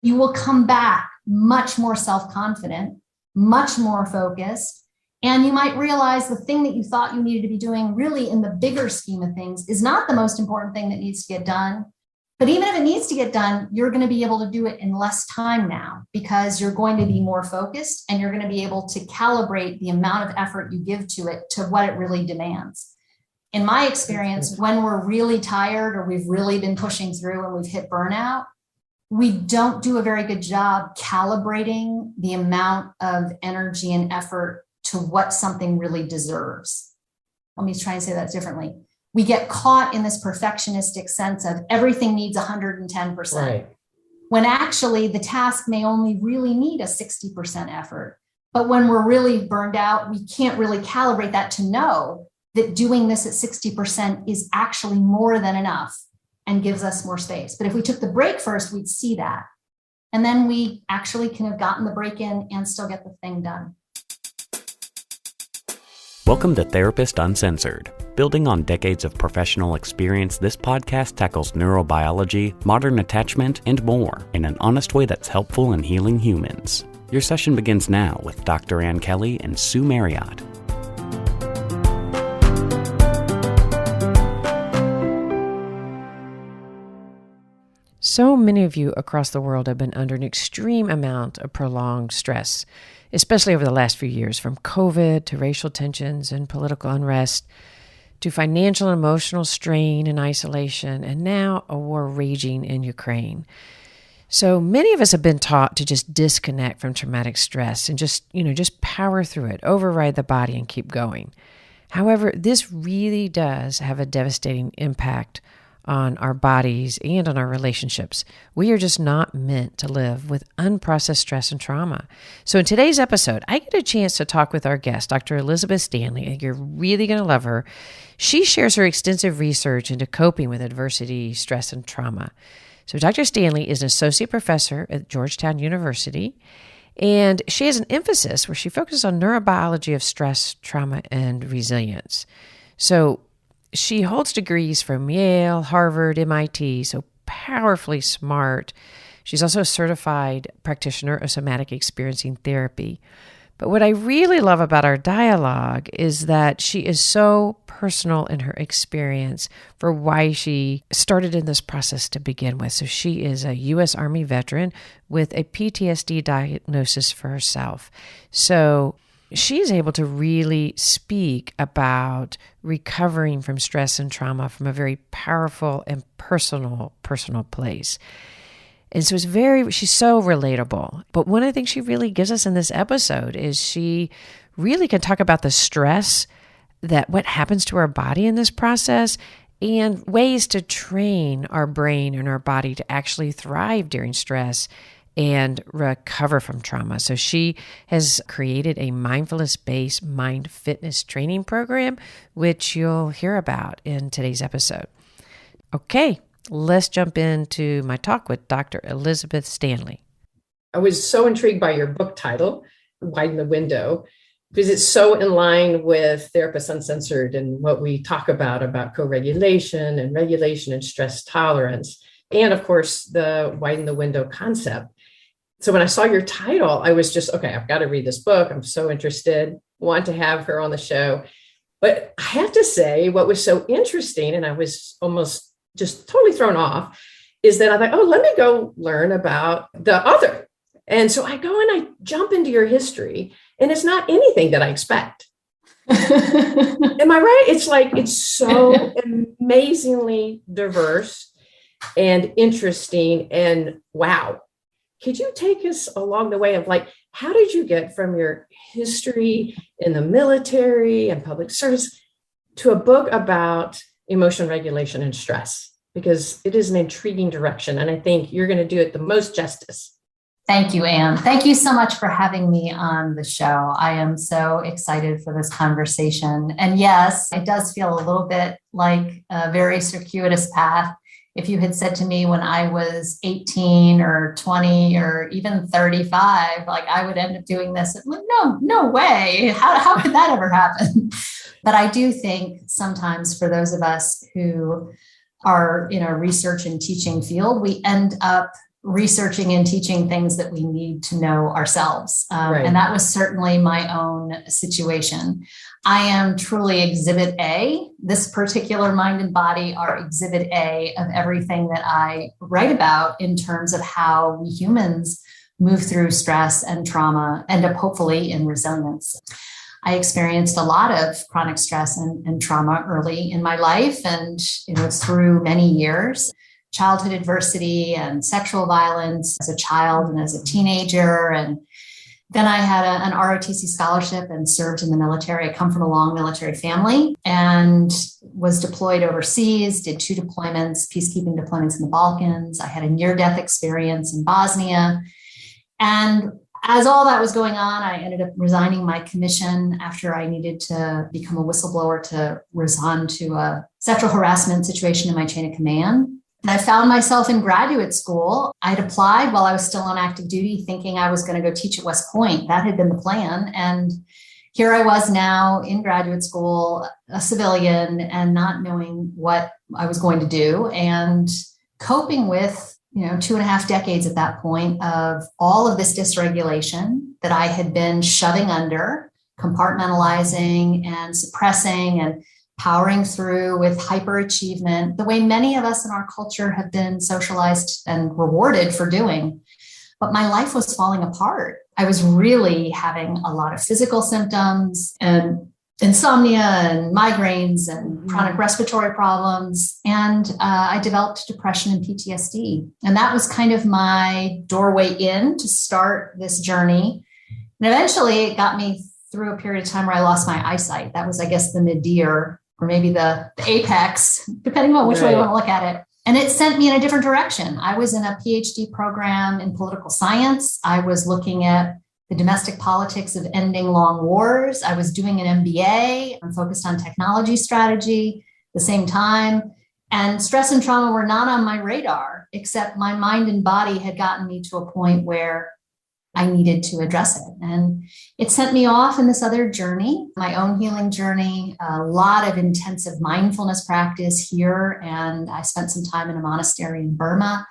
you will come back much more self-confident, much more focused. And you might realize the thing that you thought you needed to be doing really in the bigger scheme of things is not the most important thing that needs to get done. But even if it needs to get done, you're going to be able to do it in less time now because you're going to be more focused and you're going to be able to calibrate the amount of effort you give to it to what it really demands. In my experience, when we're really tired or we've really been pushing through and we've hit burnout, we don't do a very good job calibrating the amount of energy and effort to what something really deserves. Let me try and say that differently. We get caught in this perfectionistic sense of everything needs 110%, right, when actually the task may only really need a 60% effort. But when we're really burned out, we can't really calibrate that to know that doing this at 60% is actually more than enough and gives us more space. But if we took the break first, we'd see that. And then we actually can have gotten the break in and still get the thing done. Welcome to Therapist Uncensored. Building on decades of professional experience, this podcast tackles neurobiology, modern attachment, and more in an honest way that's helpful in healing humans. Your session begins now with Dr. Ann Kelly and Sue Marriott. So many of you across the world have been under an extreme amount of prolonged stress, especially over the last few years, from COVID to racial tensions and political unrest, to financial and emotional strain and isolation, and now a war raging in Ukraine. So many of us have been taught to just disconnect from traumatic stress and just power through it, override the body and keep going. However, this really does have a devastating impact on our bodies and on our relationships. We are just not meant to live with unprocessed stress and trauma. So in today's episode, I get a chance to talk with our guest, Dr. Elizabeth Stanley, and you're really going to love her. She shares her extensive research into coping with adversity, stress, and trauma. So Dr. Stanley is an associate professor at Georgetown University, and she has an emphasis where she focuses on neurobiology of stress, trauma, and resilience. So she holds degrees from Yale, Harvard, MIT, so powerfully smart. She's also a certified practitioner of somatic experiencing therapy. But what I really love about our dialogue is that she is so personal in her experience for why she started in this process to begin with. So she is a U.S. Army veteran with a PTSD diagnosis for herself. So she's able to really speak about recovering from stress and trauma from a very powerful and personal place. And so she's so relatable. But one of the things she really gives us in this episode is she really can talk about the stress, that what happens to our body in this process, and ways to train our brain and our body to actually thrive during stress and recover from trauma. So she has created a mindfulness-based mind fitness training program, which you'll hear about in today's episode. Okay, let's jump into my talk with Dr. Elizabeth Stanley. I was so intrigued by your book title, Widen the Window, because it's so in line with Therapists Uncensored and what we talk about co-regulation and regulation and stress tolerance. And of course, the Widen the Window concept. So when I saw your title, I was just, okay, I've got to read this book. I'm so interested, want to have her on the show. But I have to say, what was so interesting, and I was almost just totally thrown off, is that I thought, let me go learn about the author. And so I go and I jump into your history, and it's not anything that I expect. Am I right? It's so amazingly diverse and interesting, and wow. Could you take us along the way of how did you get from your history in the military and public service to a book about emotion regulation and stress? Because it is an intriguing direction, and I think you're going to do it the most justice. Thank you, Anne. Thank you so much for having me on the show. I am so excited for this conversation. And yes, it does feel a little bit like a very circuitous path. If you had said to me when I was 18 or 20 or even 35, I would end up doing this, no way. How could that ever happen? But I do think sometimes for those of us who are in a research and teaching field, we end up researching and teaching things that we need to know ourselves. Right. And that was certainly my own situation. I am truly exhibit A. This particular mind and body are exhibit A of everything that I write about in terms of how we humans move through stress and trauma, end up hopefully in resilience. I experienced a lot of chronic stress and trauma early in my life, and through many years. Childhood adversity and sexual violence as a child and as a teenager. And then I had an ROTC scholarship and served in the military. I come from a long military family and was deployed overseas, did 2 deployments, peacekeeping deployments in the Balkans. I had a near-death experience in Bosnia. And as all that was going on, I ended up resigning my commission after I needed to become a whistleblower to respond to a sexual harassment situation in my chain of command. And I found myself in graduate school. I'd applied while I was still on active duty, thinking I was going to go teach at West Point. That had been the plan. And here I was now in graduate school, a civilian, and not knowing what I was going to do and coping with 2.5 decades at that point of all of this dysregulation that I had been shoving under, compartmentalizing and suppressing and powering through with hyperachievement, the way many of us in our culture have been socialized and rewarded for doing. But my life was falling apart. I was really having a lot of physical symptoms and insomnia and migraines and chronic respiratory problems. And I developed depression and PTSD. And that was kind of my doorway in to start this journey. And eventually it got me through a period of time where I lost my eyesight. That was, I guess, the nadir, or maybe the apex, depending on which way you want to look at it. And it sent me in a different direction. I was in a PhD program in political science. I was looking at the domestic politics of ending long wars. I was doing an MBA. I'm focused on technology strategy at the same time. And stress and trauma were not on my radar, except my mind and body had gotten me to a point where I needed to address it. And it sent me off in this other journey, my own healing journey, a lot of intensive mindfulness practice here. And I spent some time in a monastery in Burma.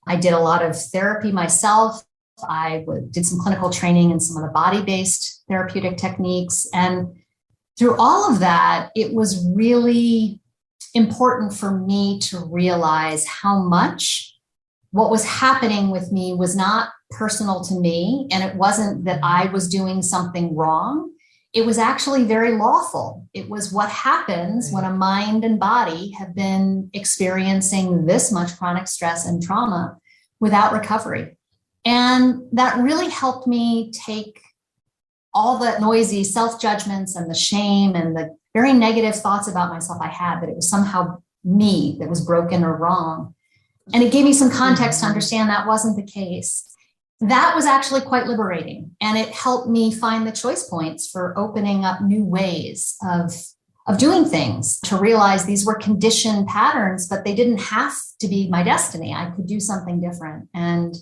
I did a lot of therapy myself. I did some clinical training in some of the body-based therapeutic techniques. And through all of that, it was really important for me to realize how much what was happening with me was not personal to me. And it wasn't that I was doing something wrong. It was actually very lawful. It was what happens when a mind and body have been experiencing this much chronic stress and trauma without recovery. And that really helped me take all the noisy self-judgments and the shame and the very negative thoughts about myself I had, that it was somehow me that was broken or wrong. And it gave me some context to understand that wasn't the case. That was actually quite liberating. And it helped me find the choice points for opening up new ways of doing things, to realize these were conditioned patterns, but they didn't have to be my destiny. I could do something different. And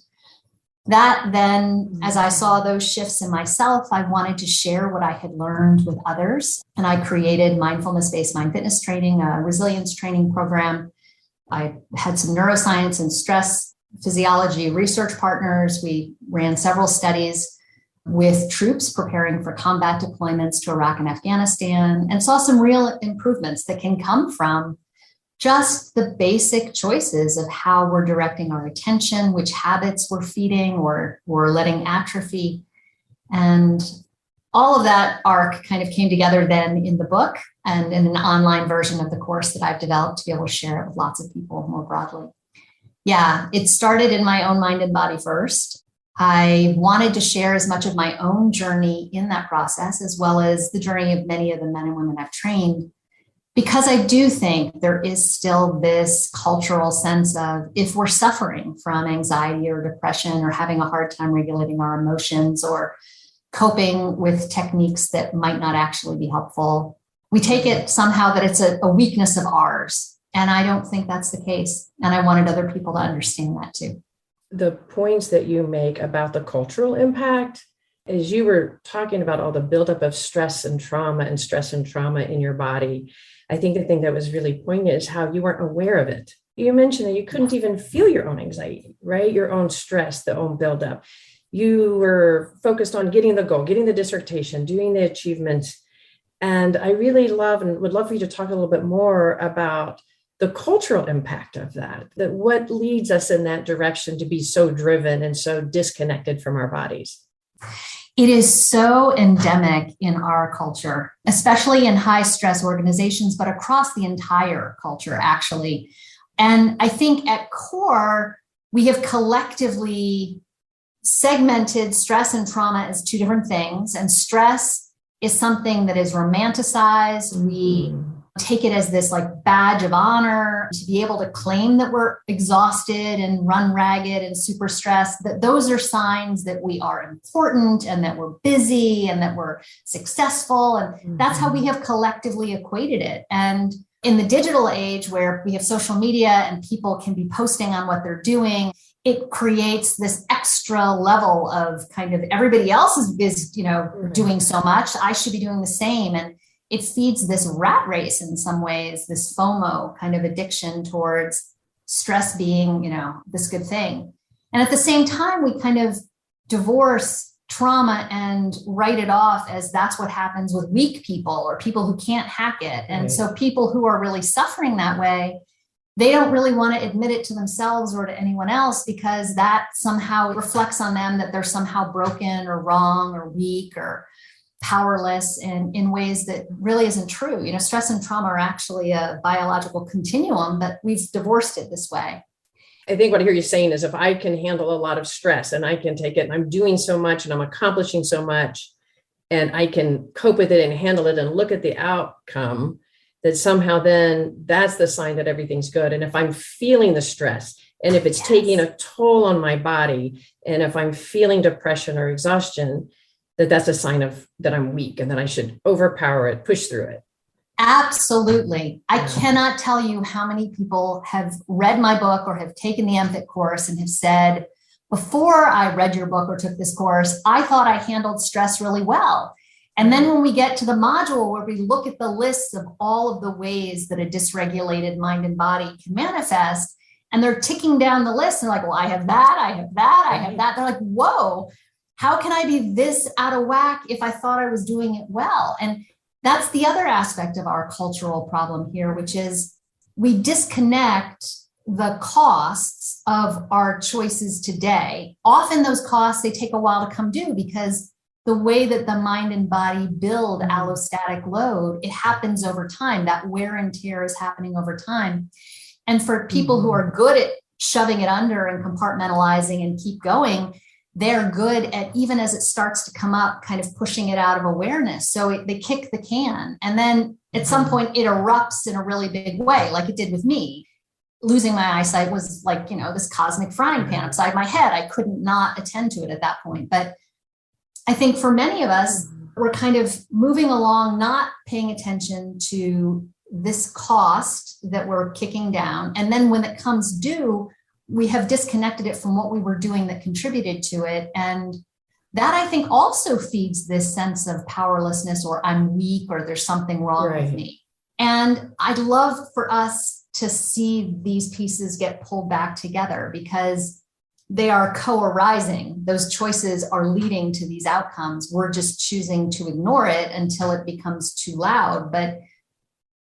that then, as I saw those shifts in myself, I wanted to share what I had learned with others. And I created mindfulness-based mind fitness training, a resilience training program. I had some neuroscience and stress physiology research partners. We ran several studies with troops preparing for combat deployments to Iraq and Afghanistan, and saw some real improvements that can come from just the basic choices of how we're directing our attention, which habits we're feeding or letting atrophy. And all of that arc kind of came together then in the book and in an online version of the course that I've developed to be able to share it with lots of people more broadly. Yeah, it started in my own mind and body first. I wanted to share as much of my own journey in that process, as well as the journey of many of the men and women I've trained, because I do think there is still this cultural sense of, if we're suffering from anxiety or depression or having a hard time regulating our emotions or coping with techniques that might not actually be helpful, we take it somehow that it's a weakness of ours. And I don't think that's the case. And I wanted other people to understand that too. The points that you make about the cultural impact, as you were talking about all the buildup of stress and trauma in your body, I think the thing that was really poignant is how you weren't aware of it. You mentioned that you couldn't even feel your own anxiety, right? Your own stress, the own buildup. You were focused on getting the goal, getting the dissertation, doing the achievement. And I really love and would love for you to talk a little bit more about the cultural impact of that what leads us in that direction to be so driven and so disconnected from our bodies. It is so endemic in our culture, especially in high stress organizations, but across the entire culture, actually. And I think at core, we have collectively segmented stress and trauma as two different things. And stress is something that is romanticized. We take it as this like badge of honor to be able to claim that we're exhausted and run ragged and super stressed, that those are signs that we are important and that we're busy and that we're successful. And that's how we have collectively equated it. And in the digital age where we have social media and people can be posting on what they're doing, it creates this extra level of kind of everybody else is doing so much. I should be doing the same. And it feeds this rat race in some ways, this FOMO kind of addiction towards stress being, this good thing. And at the same time, we kind of divorce trauma and write it off as that's what happens with weak people or people who can't hack it. And so people who are really suffering that way, they don't really want to admit it to themselves or to anyone else because that somehow reflects on them that they're somehow broken or wrong or weak or powerless in ways that really isn't true. Stress and trauma are actually a biological continuum, but we've divorced it this way. I think what I hear you saying is if I can handle a lot of stress and I can take it and I'm doing so much and I'm accomplishing so much and I can cope with it and handle it and look at the outcome, that somehow then that's the sign that everything's good. And if I'm feeling the stress and if it's taking a toll on my body and if I'm feeling depression or exhaustion, that's a sign of that I'm weak and that I should overpower it, push through it. Absolutely. I cannot tell you how many people have read my book or have taken the MFIT course and have said, before I read your book or took this course, I thought I handled stress really well. And then when we get to the module where we look at the lists of all of the ways that a dysregulated mind and body can manifest, and they're ticking down the list, and they're like, well, I have that, I have that, I have that. They're like, whoa, how can I be this out of whack if I thought I was doing it well? And that's the other aspect of our cultural problem here, which is we disconnect the costs of our choices today. Often those costs, they take a while to come due because the way that the mind and body build allostatic load, it happens over time. That wear and tear is happening over time. And for people who are good at shoving it under and compartmentalizing and keep going, they're good at, even as it starts to come up, kind of pushing it out of awareness. So they kick the can. And then at some point it erupts in a really big way, like it did with me. Losing my eyesight was like, this cosmic frying pan upside my head. I couldn't not attend to it at that point. But I think for many of us, we're kind of moving along, not paying attention to this cost that we're kicking down. And then when it comes due, we have disconnected it from what we were doing that contributed to it. And that, I think, also feeds this sense of powerlessness or I'm weak or there's something wrong with me. And I'd love for us to see these pieces get pulled back together because they are co-arising. Those choices are leading to these outcomes. We're just choosing to ignore it until it becomes too loud. But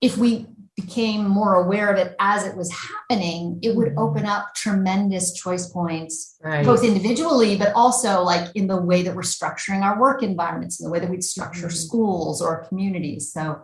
if we became more aware of it as it was happening, it would open up tremendous choice points, both individually, but also like in the way that we're structuring our work environments, in the way that we structure schools or communities. So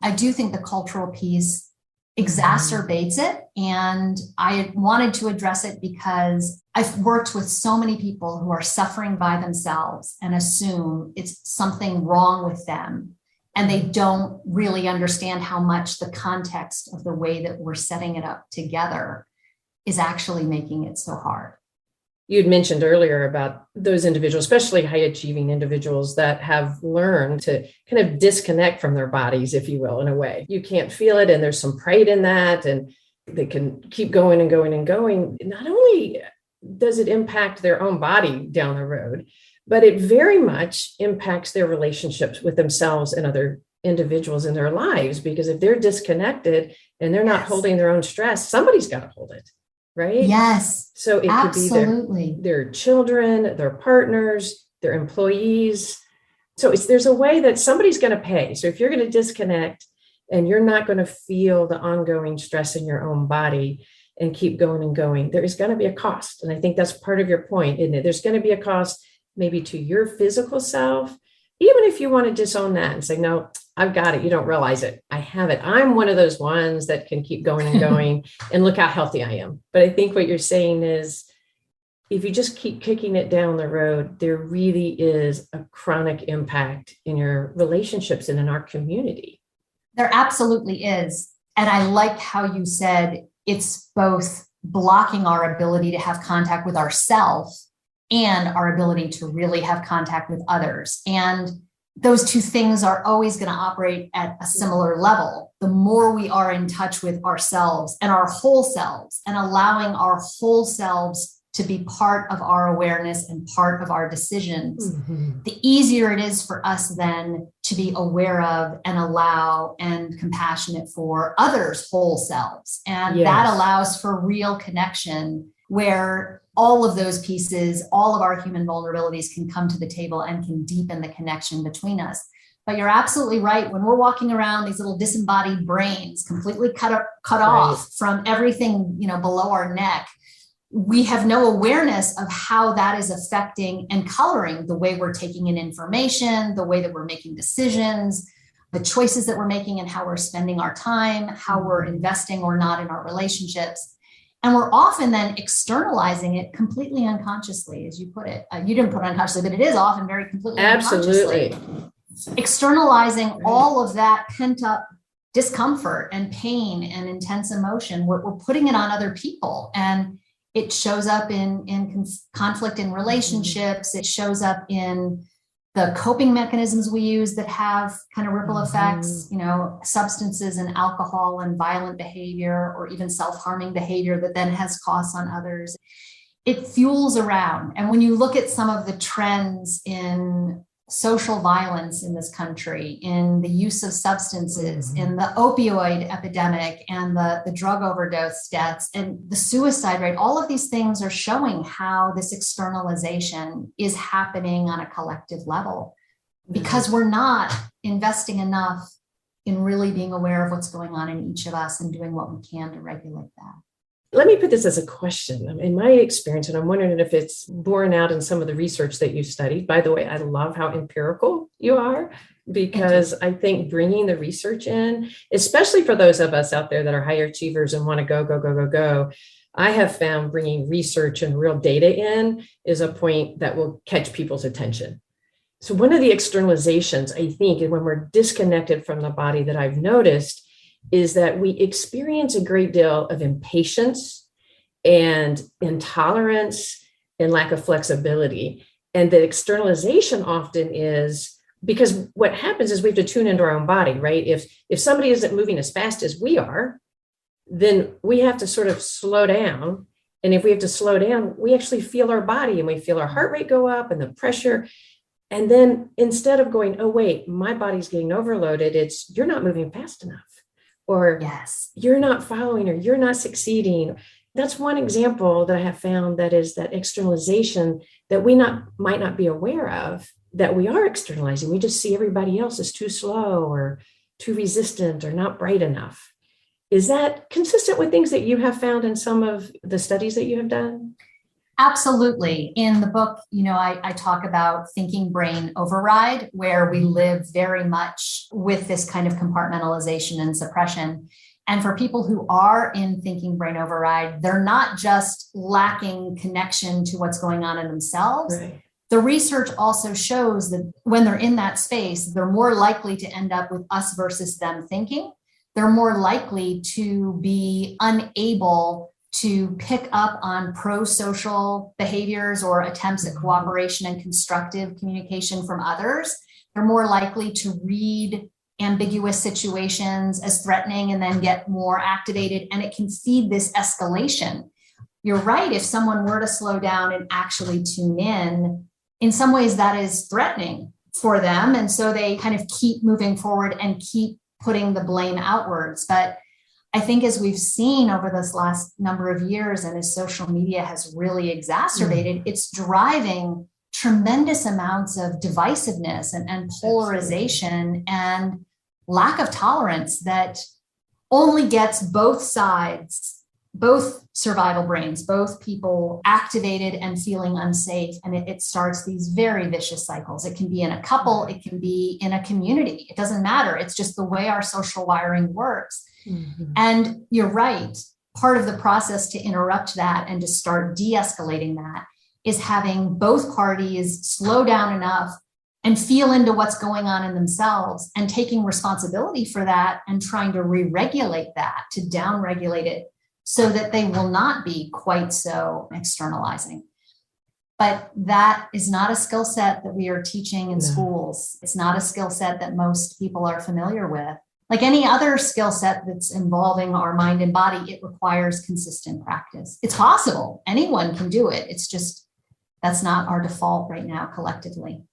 I do think the cultural piece exacerbates it. And I wanted to address it because I've worked with so many people who are suffering by themselves and assume it's something wrong with them. And they don't really understand how much the context of the way that we're setting it up together is actually making it so hard. You'd mentioned earlier about those individuals, especially high achieving individuals that have learned to kind of disconnect from their bodies, if you will, in a way. You can't feel it. And there's some pride in that. And they can keep going and going and going. Not only does it impact their own body down the road, but it very much impacts their relationships with themselves and other individuals in their lives, because if they're disconnected and they're not holding their own stress, somebody's got to hold it, right? Yes. So it absolutely. could be their children, their partners, their employees. So there's a way that somebody's going to pay. So if you're going to disconnect and you're not going to feel the ongoing stress in your own body and keep going and going, there is going to be a cost. And I think that's part of your point, isn't it? There's going to be a cost maybe to your physical self, even if you want to disown that and say, no, I've got it. You don't realize it. I have it. I'm one of those ones that can keep going and going and look how healthy I am. But I think what you're saying is, if you just keep kicking it down the road, there really is a chronic impact in your relationships and in our community. There absolutely is. And I like how you said it's both blocking our ability to have contact with ourselves and our ability to really have contact with others. And those two things are always going to operate at a similar level. The more we are in touch with ourselves and our whole selves and allowing our whole selves to be part of our awareness and part of our decisions, the easier it is for us then to be aware of and allow and compassionate for others' whole selves. And that allows for real connection where all of those pieces, all of our human vulnerabilities can come to the table and can deepen the connection between us. But you're absolutely right. When we're walking around these little disembodied brains, completely cut off from everything, below our neck, we have no awareness of how that is affecting and coloring the way we're taking in information, the way that we're making decisions, the choices that we're making, and how we're spending our time, how we're investing or not in our relationships. And we're often then externalizing it completely unconsciously, as you put it. You didn't put it unconsciously, but it is often very completely unconsciously. Externalizing all of that pent up discomfort and pain and intense emotion. We're putting it on other people. And it shows up in conflict in relationships. It shows up in the coping mechanisms we use that have kind of ripple effects, substances and alcohol and violent behavior, or even self-harming behavior that then has costs on others. It fuels around. And when you look at some of the trends in social violence in this country, in the use of substances, in the opioid epidemic and the drug overdose deaths and the suicide rate, all of these things are showing how this externalization is happening on a collective level because we're not investing enough in really being aware of what's going on in each of us and doing what we can to regulate that. Let me put this as a question. In my experience, and I'm wondering if it's borne out in some of the research that you studied. By the way, I love how empirical you are, because I think bringing the research in, especially for those of us out there that are high achievers and want to go, I have found bringing research and real data in is a point that will catch people's attention. So one of the externalizations, I think, when we're disconnected from the body that I've noticed is that we experience a great deal of impatience and intolerance and lack of flexibility. And the externalization often is because what happens is we have to tune into our own body, right? If somebody isn't moving as fast as we are, then we have to sort of slow down. And if we have to slow down, we actually feel our body and we feel our heart rate go up and the pressure. And then instead of going, oh, wait, my body's getting overloaded, it's you're not moving fast enough. Or you're not following, or you're not succeeding. That's one example that I have found that is that externalization that we might not be aware of, that we are externalizing. We just see everybody else as too slow or too resistant or not bright enough. Is that consistent with things that you have found in some of the studies that you have done? Absolutely. In the book, I talk about thinking brain override, where we live very much with this kind of compartmentalization and suppression. And for people who are in thinking brain override, they're not just lacking connection to what's going on in themselves. Right. The research also shows that when they're in that space, they're more likely to end up with us versus them thinking. They're more likely to be unable to pick up on pro-social behaviors or attempts at cooperation and constructive communication from others. They're more likely to read ambiguous situations as threatening and then get more activated, and it can feed this escalation. You're right. If someone were to slow down and actually tune in some ways that is threatening. for them. And so they kind of keep moving forward and keep putting the blame outwards. But I think as we've seen over this last number of years, and as social media has really exacerbated, it's driving tremendous amounts of divisiveness and polarization and lack of tolerance that only gets both sides, both survival brains, both people activated and feeling unsafe. And it starts these very vicious cycles. It can be in a couple, it can be in a community. It doesn't matter. It's just the way our social wiring works. Mm-hmm. And you're right. Part of the process to interrupt that and to start de-escalating that is having both parties slow down enough and feel into what's going on in themselves and taking responsibility for that and trying to re-regulate that, to down-regulate it so that they will not be quite so externalizing. But that is not a skill set that we are teaching in schools. It's not a skill set that most people are familiar with. Like any other skill set that's involving our mind and body, it requires consistent practice. It's possible. Anyone can do it. It's just, that's not our default right now collectively.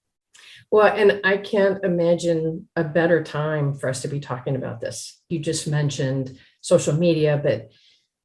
Well, and I can't imagine a better time for us to be talking about this. You just mentioned social media, but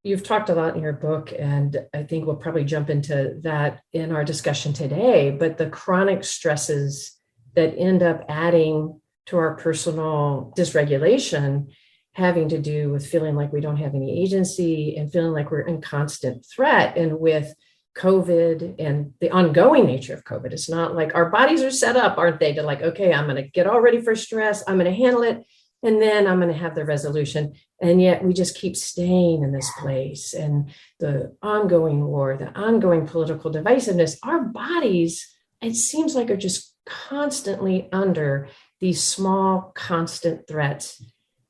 you've talked a lot in your book, and I think we'll probably jump into that in our discussion today, but the chronic stresses that end up adding to our personal dysregulation, having to do with feeling like we don't have any agency and feeling like we're in constant threat. And with COVID and the ongoing nature of COVID, it's not like our bodies are set up, aren't they, to like, okay, I'm going to get all ready for stress, I'm going to handle it, and then I'm going to have the resolution. And yet we just keep staying in this place. And the ongoing war, the ongoing political divisiveness, our bodies, it seems like, are just constantly under these small, constant threats,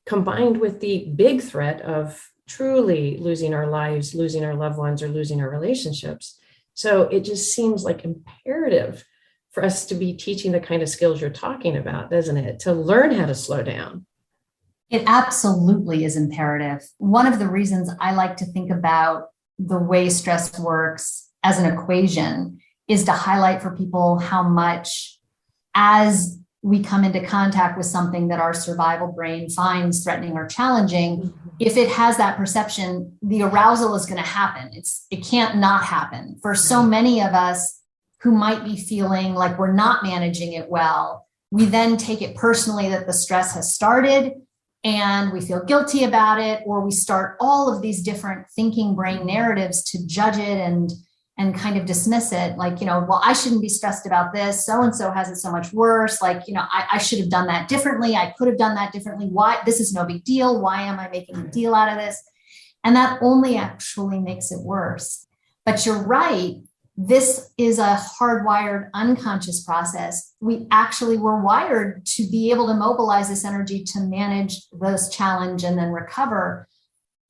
combined with the big threat of truly losing our lives, losing our loved ones, or losing our relationships. So it just seems like imperative for us to be teaching the kind of skills you're talking about, doesn't it? To learn how to slow down. It absolutely is imperative. One of the reasons I like to think about the way stress works as an equation is to highlight for people how much, as we come into contact with something that our survival brain finds threatening or challenging, if it has that perception, the arousal is going to happen. It can't not happen. For so many of us who might be feeling like we're not managing it well, we then take it personally that the stress has started and we feel guilty about it, or we start all of these different thinking brain narratives to judge it and kind of dismiss it. Like, well, I shouldn't be stressed about this. So-and-so has it so much worse. Like, I should have done that differently. I could have done that differently. Why? This is no big deal. Why am I making a deal out of this? And that only actually makes it worse. But you're right. This is a hardwired unconscious process. We actually were wired to be able to mobilize this energy to manage this challenge and then recover.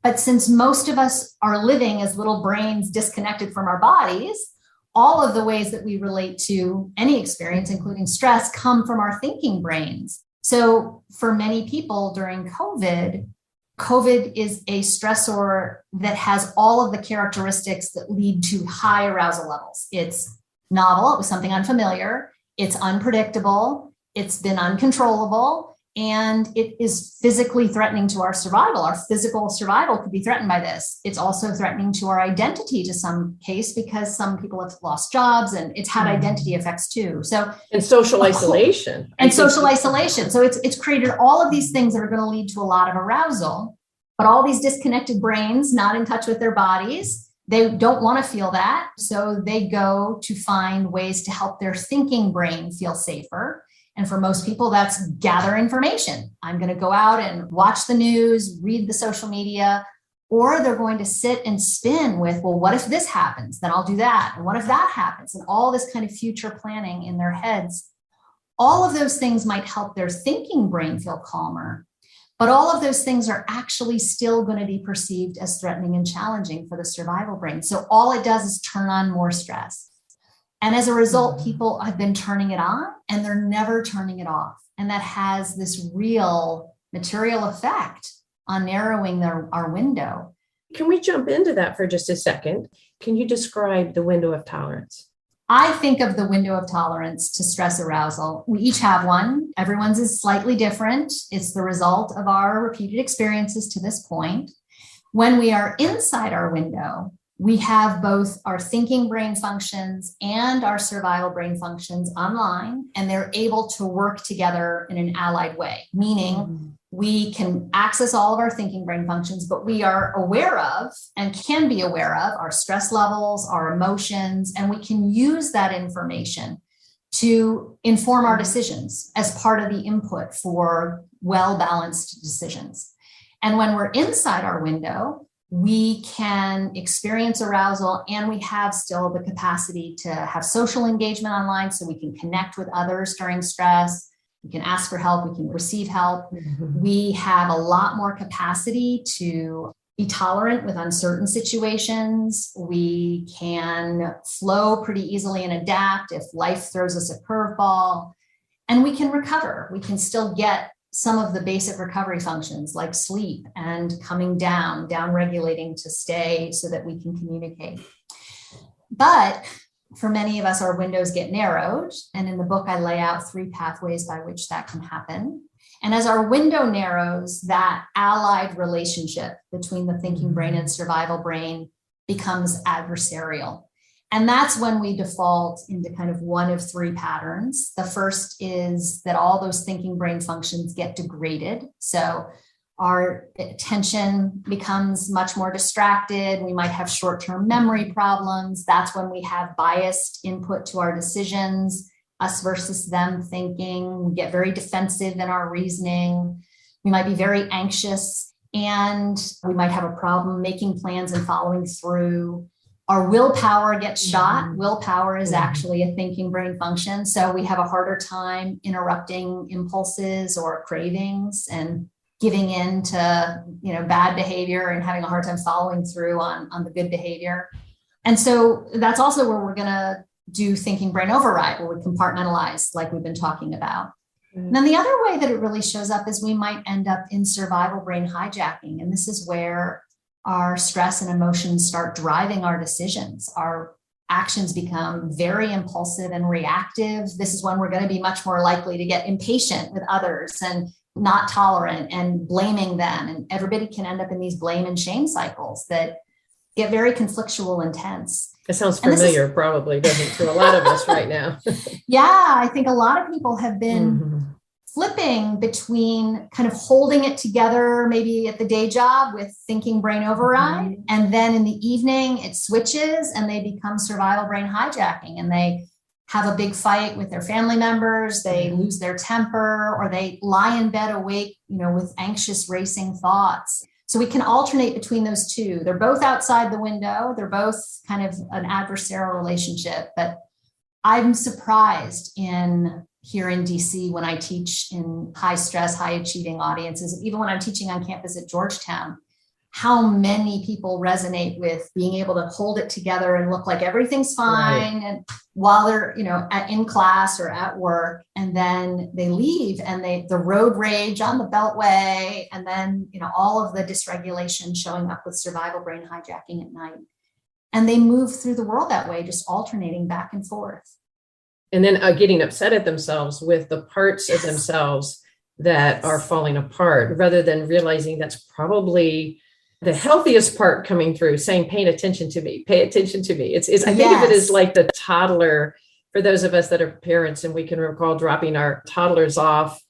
But since most of us are living as little brains disconnected from our bodies, all of the ways that we relate to any experience, including stress, come from our thinking brains. So for many people during COVID is a stressor that has all of the characteristics that lead to high arousal levels. It's novel, it was something unfamiliar, it's unpredictable, it's been uncontrollable, and it is physically threatening to our survival. Our physical survival could be threatened by this. It's also threatening to our identity to some case, because some people have lost jobs and it's had identity effects too. So, and social isolation. So it's created all of these things that are going to lead to a lot of arousal, but all these disconnected brains, not in touch with their bodies, they don't want to feel that. So they go to find ways to help their thinking brain feel safer. And for most people, that's gather information. I'm going to go out and watch the news, read the social media, or they're going to sit and spin with, well, what if this happens? Then I'll do that. And what if that happens? And all this kind of future planning in their heads. All of those things might help their thinking brain feel calmer, but all of those things are actually still going to be perceived as threatening and challenging for the survival brain. So all it does is turn on more stress. And as a result, people have been turning it on and they're never turning it off. And that has this real material effect on narrowing our window. Can we jump into that for just a second? Can you describe the window of tolerance? I think of the window of tolerance to stress arousal. We each have one. Everyone's is slightly different. It's the result of our repeated experiences to this point. When we are inside our window, we have both our thinking brain functions and our survival brain functions online, and they're able to work together in an allied way, meaning we can access all of our thinking brain functions, but we are aware of and can be aware of our stress levels, our emotions, and we can use that information to inform our decisions as part of the input for well-balanced decisions. And when we're inside our window, we can experience arousal, and we have still the capacity to have social engagement online, so we can connect with others during stress. We can ask for help. We can receive help. We have a lot more capacity to be tolerant with uncertain situations. We can flow pretty easily and adapt if life throws us a curveball, and we can recover. We can still get some of the basic recovery functions like sleep and coming down regulating to stay so that we can communicate. But for many of us, our windows get narrowed. And in the book, I lay out 3 pathways by which that can happen. And as our window narrows, that allied relationship between the thinking brain and survival brain becomes adversarial. And that's when we default into kind of one of 3 patterns. The first is that all those thinking brain functions get degraded. So our attention becomes much more distracted. We might have short-term memory problems. That's when we have biased input to our decisions, us versus them thinking. We get very defensive in our reasoning. We might be very anxious, and we might have a problem making plans and following through. Our willpower gets shot. Willpower is actually a thinking brain function. So we have a harder time interrupting impulses or cravings and giving in to, bad behavior and having a hard time following through on the good behavior. And so that's also where we're going to do thinking brain override, where we compartmentalize like we've been talking about. And then the other way that it really shows up is we might end up in survival brain hijacking. And this is where our stress and emotions start driving our decisions. Our actions become very impulsive and reactive. This is when we're going to be much more likely to get impatient with others and not tolerant and blaming them. And everybody can end up in these blame and shame cycles that get very conflictual and tense. It sounds familiar, probably, doesn't it, to a lot of us right now? Yeah, I think a lot of people have been flipping between kind of holding it together, maybe at the day job with thinking brain override. And then in the evening, it switches and they become survival brain hijacking, and they have a big fight with their family members. They lose their temper, or they lie in bed awake, with anxious racing thoughts. So we can alternate between those two. They're both outside the window. They're both kind of an adversarial relationship. But I'm surprised here in DC when I teach in high stress, high achieving audiences, even when I'm teaching on campus at Georgetown, how many people resonate with being able to hold it together and look like everything's fine. Right. And while they're, in class or at work, and then they leave and the road rage on the beltway, and then, all of the dysregulation showing up with survival brain hijacking at night. And they move through the world that way, just alternating back and forth. And then getting upset at themselves with the parts of themselves that are falling apart, rather than realizing that's probably the healthiest part coming through, saying, pay attention to me, pay attention to me. I think of it as like the toddler, for those of us that are parents, and we can recall dropping our toddlers off,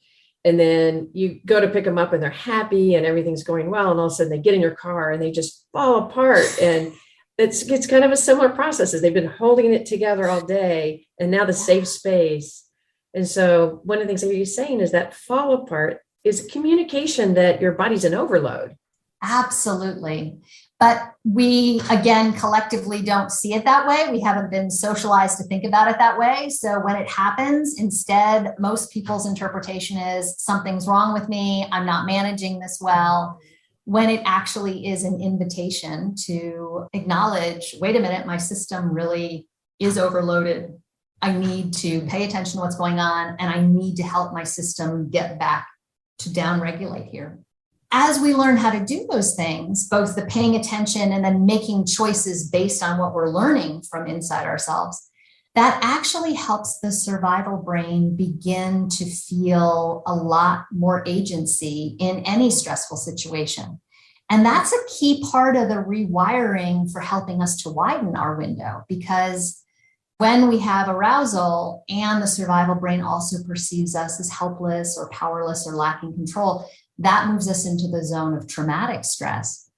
and then you go to pick them up and they're happy and everything's going well. And all of a sudden they get in your car and they just fall apart. And it's kind of a similar process, as they've been holding it together all day, and now the safe space. And so one of the things that you're saying is that fall apart is communication that your body's in overload. Absolutely. But we, again, collectively don't see it that way. We haven't been socialized to think about it that way. So when it happens, instead, most people's interpretation is something's wrong with me. I'm not managing this well. When it actually is an invitation to acknowledge, wait a minute, my system really is overloaded. I need to pay attention to what's going on, and I need to help my system get back to downregulate here. As we learn how to do those things, both the paying attention and then making choices based on what we're learning from inside ourselves, that actually helps the survival brain begin to feel a lot more agency in any stressful situation. And that's a key part of the rewiring for helping us to widen our window, because when we have arousal and the survival brain also perceives us as helpless or powerless or lacking control, that moves us into the zone of traumatic stress.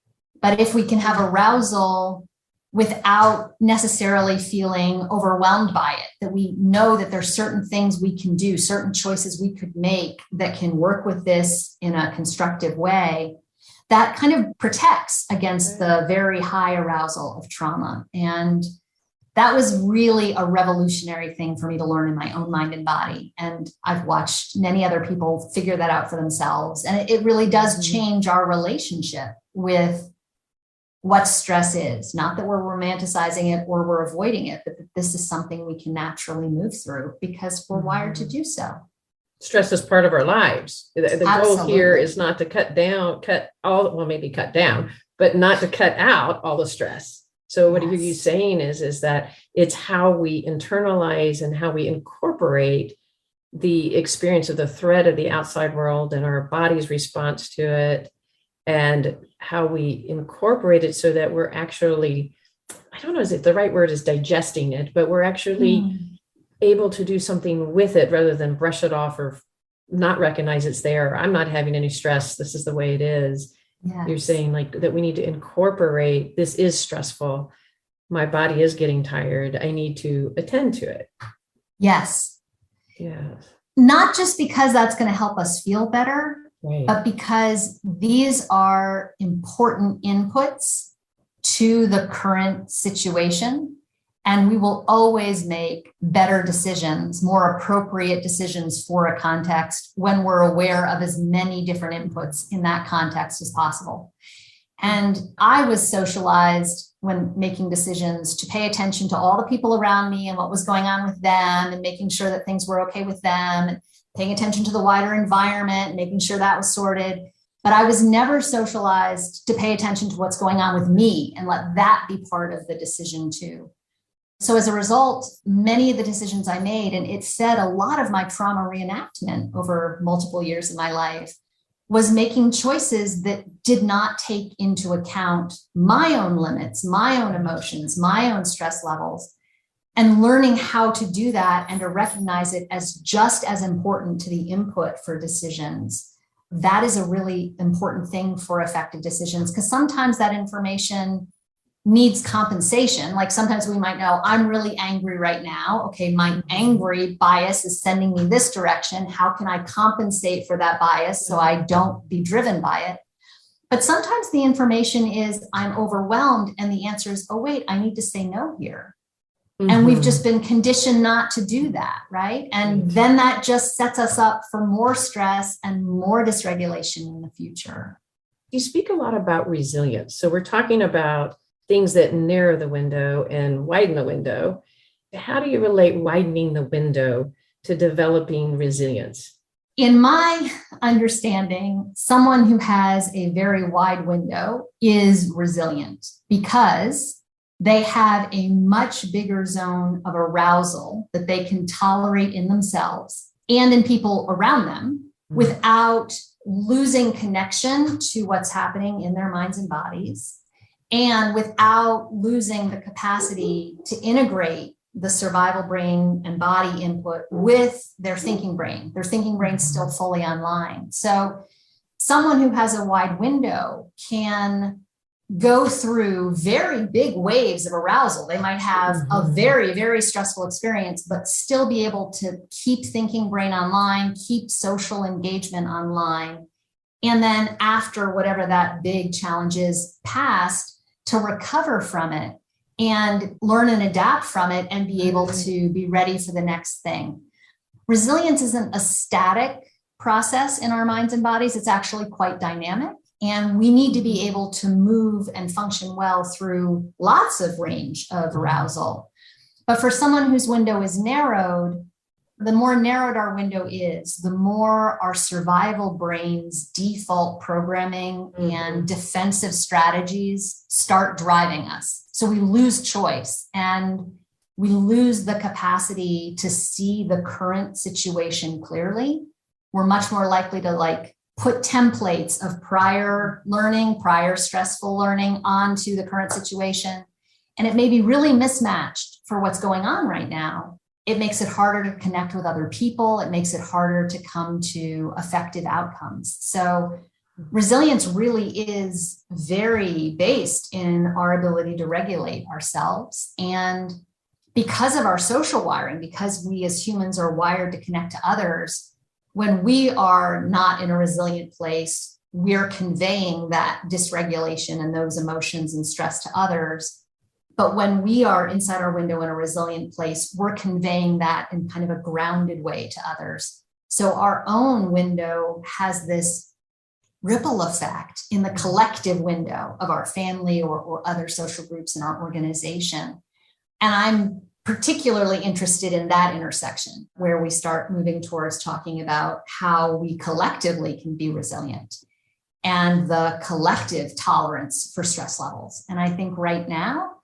But if we can have arousal without necessarily feeling overwhelmed by it, that we know that there's certain things we can do, certain choices we could make that can work with this in a constructive way, that kind of protects against the very high arousal of trauma. And that was really a revolutionary thing for me to learn in my own mind and body. And I've watched many other people figure that out for themselves. And it really does change our relationship with what stress is. Not that we're romanticizing it or we're avoiding it, but that this is something we can naturally move through because we're wired to do so. Stress is part of our lives. The goal here is not to cut down, but not to cut out all the stress. So what are you saying is that it's how we internalize and how we incorporate the experience of the threat of the outside world and our body's response to it, and how we incorporate it so that we're actually, I don't know if the right word is digesting it, but we're actually able to do something with it rather than brush it off or not recognize it's there. I'm not having any stress. This is the way it is. Yes. You're saying like that we need to incorporate, this is stressful. My body is getting tired. I need to attend to it. Yes. Yes. Not just because that's going to help us feel better, right, but because these are important inputs to the current situation. And we will always make better decisions, more appropriate decisions for a context when we're aware of as many different inputs in that context as possible. And I was socialized when making decisions to pay attention to all the people around me and what was going on with them and making sure that things were okay with them and paying attention to the wider environment, making sure that was sorted. But I was never socialized to pay attention to what's going on with me and let that be part of the decision too. So as a result, many of the decisions I made, and it fed a lot of my trauma reenactment over multiple years of my life, was making choices that did not take into account my own limits, my own emotions, my own stress levels, and learning how to do that and to recognize it as just as important to the input for decisions. That is a really important thing for effective decisions, because sometimes that information needs compensation. Like sometimes we might know, I'm really angry right now. Okay, my angry bias is sending me this direction. How can I compensate for that bias so I don't be driven by it? But sometimes the information is, I'm overwhelmed. And the answer is, oh, wait, I need to say no here. And we've just been conditioned not to do that, right? And then that just sets us up for more stress and more dysregulation in the future. You speak a lot about resilience. So we're talking about things that narrow the window and widen the window. How do you relate widening the window to developing resilience? In my understanding, someone who has a very wide window is resilient because they have a much bigger zone of arousal that they can tolerate in themselves and in people around them without losing connection to what's happening in their minds and bodies, and without losing the capacity to integrate the survival brain and body input with their thinking brain. Their thinking brain's still fully online. So someone who has a wide window can go through very big waves of arousal. They might have a very, very stressful experience, but still be able to keep thinking brain online, keep social engagement online. And then after whatever that big challenge is passed, to recover from it and learn and adapt from it and be able to be ready for the next thing. Resilience isn't a static process in our minds and bodies. It's actually quite dynamic. And we need to be able to move and function well through lots of range of arousal. But for someone whose window is narrowed, the more narrowed our window is, the more our survival brain's default programming and defensive strategies start driving us. So we lose choice. And we lose the capacity to see the current situation clearly. We're much more likely to like put templates of prior learning, prior stressful learning onto the current situation. And it may be really mismatched for what's going on right now. It makes it harder to connect with other people. It makes it harder to come to effective outcomes. So resilience really is very based in our ability to regulate ourselves. And because of our social wiring, because we as humans are wired to connect to others, when we are not in a resilient place, we're conveying that dysregulation and those emotions and stress to others. But when we are inside our window in a resilient place, we're conveying that in kind of a grounded way to others. So our own window has this ripple effect in the collective window of our family or other social groups in our organization. And I'm particularly interested in that intersection where we start moving towards talking about how we collectively can be resilient and the collective tolerance for stress levels. And I think right now,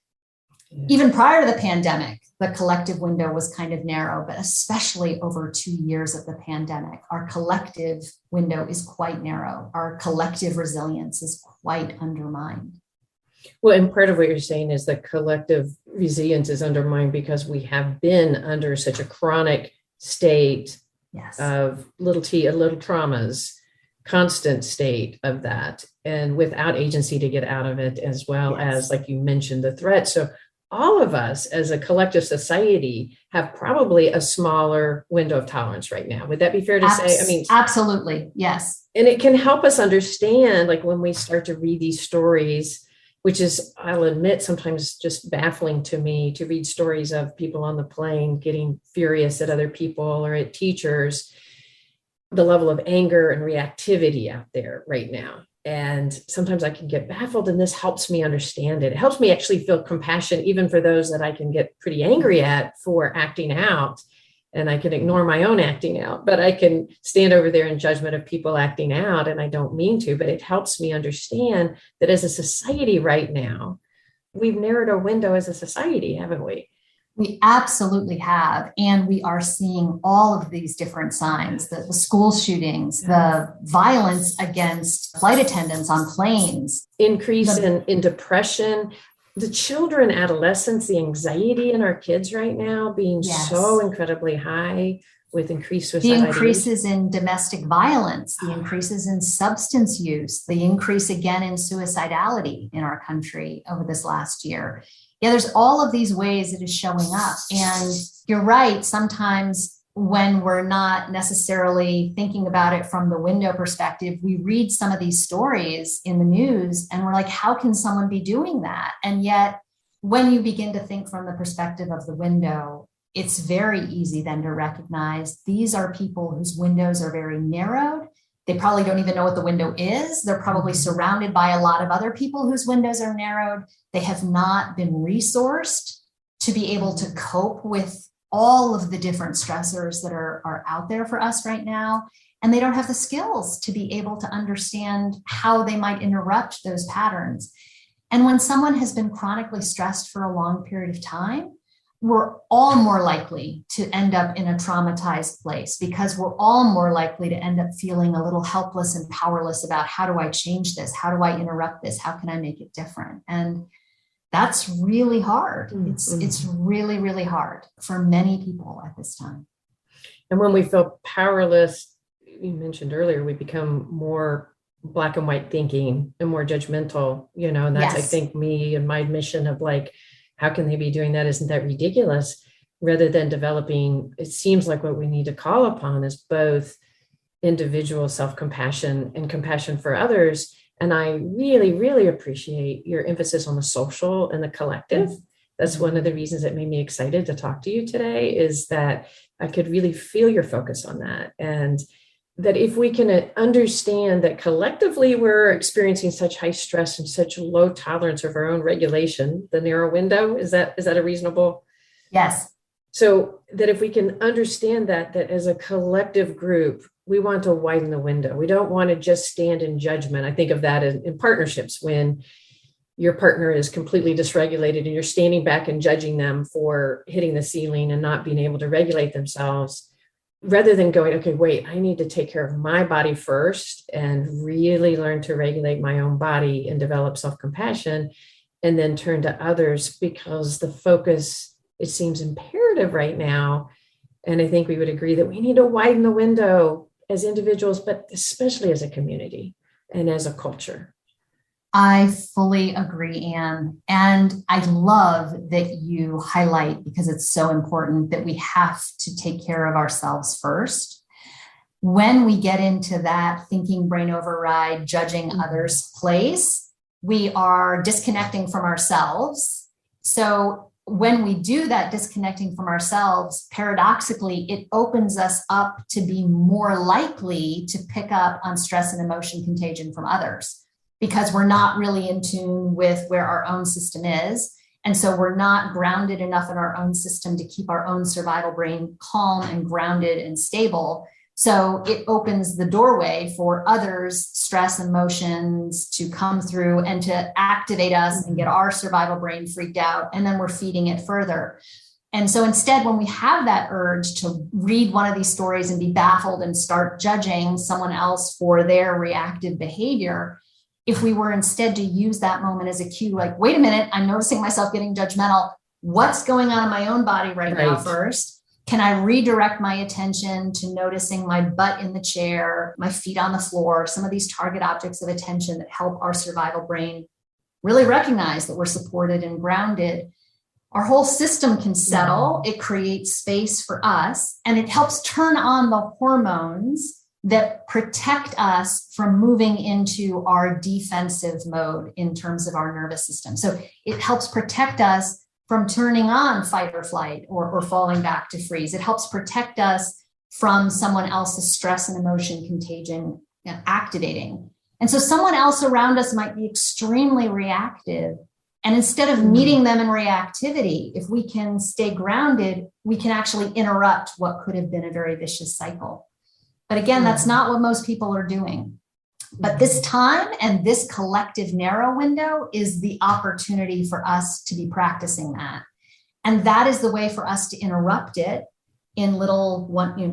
even prior to the pandemic, the collective window was kind of narrow, but especially over 2 years of the pandemic, our collective window is quite narrow. Our collective resilience is quite undermined. Well, and part of what you're saying is that collective resilience is undermined because we have been under such a chronic state of little traumas, constant state of that, and without agency to get out of it, as well as, like you mentioned, the threat. So all of us as a collective society have probably a smaller window of tolerance right now. Would that be fair to say? I mean, absolutely. Yes. And it can help us understand, like when we start to read these stories, which is, I'll admit, sometimes just baffling to me to read stories of people on the plane getting furious at other people or at teachers, the level of anger and reactivity out there right now. And sometimes I can get baffled, and this helps me understand it. It helps me actually feel compassion, even for those that I can get pretty angry at for acting out. And I can ignore my own acting out, but I can stand over there in judgment of people acting out, and I don't mean to, but it helps me understand that as a society right now, we've narrowed our window as a society, haven't we? We absolutely have. And we are seeing all of these different signs, the school shootings, the violence against flight attendants on planes. Increase in depression, the children, adolescents, the anxiety in our kids right now being so incredibly high with increased suicide. The increases in domestic violence, the increases in substance use, the increase again in suicidality in our country over this last year. Yeah, there's all of these ways it is showing up. And you're right, sometimes when we're not necessarily thinking about it from the window perspective, we read some of these stories in the news and we're like, how can someone be doing that? And yet, when you begin to think from the perspective of the window, it's very easy then to recognize these are people whose windows are very narrowed. They probably don't even know what the window is. They're probably surrounded by a lot of other people whose windows are narrowed. They have not been resourced to be able to cope with all of the different stressors that are out there for us right now. And they don't have the skills to be able to understand how they might interrupt those patterns. And when someone has been chronically stressed for a long period of time, we're all more likely to end up in a traumatized place because we're all more likely to end up feeling a little helpless and powerless about how do I change this? How do I interrupt this? How can I make it different? And that's really hard. It's really, really hard for many people at this time. And when we feel powerless, you mentioned earlier, we become more black and white thinking and more judgmental, and that's, I think, me and my mission of like, how can they be doing that? Isn't that ridiculous? Rather than developing, it seems like what we need to call upon is both individual self-compassion and compassion for others. And I really, really appreciate your emphasis on the social and the collective. That's one of the reasons that made me excited to talk to you today, is that I could really feel your focus on that. And that if we can understand that collectively we're experiencing such high stress and such low tolerance of our own regulation, the narrow window, is that a reasonable? Yes. So that if we can understand that as a collective group, we want to widen the window. We don't want to just stand in judgment. I think of that in partnerships when your partner is completely dysregulated and you're standing back and judging them for hitting the ceiling and not being able to regulate themselves, rather than going, okay, wait, I need to take care of my body first and really learn to regulate my own body and develop self-compassion, and then turn to others, because the focus, it seems imperative right now. And I think we would agree that we need to widen the window as individuals, but especially as a community and as a culture. I fully agree, Anne. And I love that you highlight, because it's so important, that we have to take care of ourselves first. When we get into that thinking brain override, judging others place, we are disconnecting from ourselves. So when we do that disconnecting from ourselves, paradoxically, it opens us up to be more likely to pick up on stress and emotion contagion from others, because we're not really in tune with where our own system is. And so we're not grounded enough in our own system to keep our own survival brain calm and grounded and stable. So it opens the doorway for others' stress and emotions to come through and to activate us and get our survival brain freaked out. And then we're feeding it further. And so instead, when we have that urge to read one of these stories and be baffled and start judging someone else for their reactive behavior, if we were instead to use that moment as a cue, like, wait a minute, I'm noticing myself getting judgmental. What's going on in my own body right now first? Can I redirect my attention to noticing my butt in the chair, my feet on the floor, some of these target objects of attention that help our survival brain really recognize that we're supported and grounded? Our whole system can settle. It creates space for us, and it helps turn on the hormones that protect us from moving into our defensive mode in terms of our nervous system. So it helps protect us from turning on fight or flight or falling back to freeze. It helps protect us from someone else's stress and emotion contagion activating. And so someone else around us might be extremely reactive. And instead of meeting them in reactivity, if we can stay grounded, we can actually interrupt what could have been a very vicious cycle. But again, that's not what most people are doing. But this time and this collective narrow window is the opportunity for us to be practicing that. And that is the way for us to interrupt it in little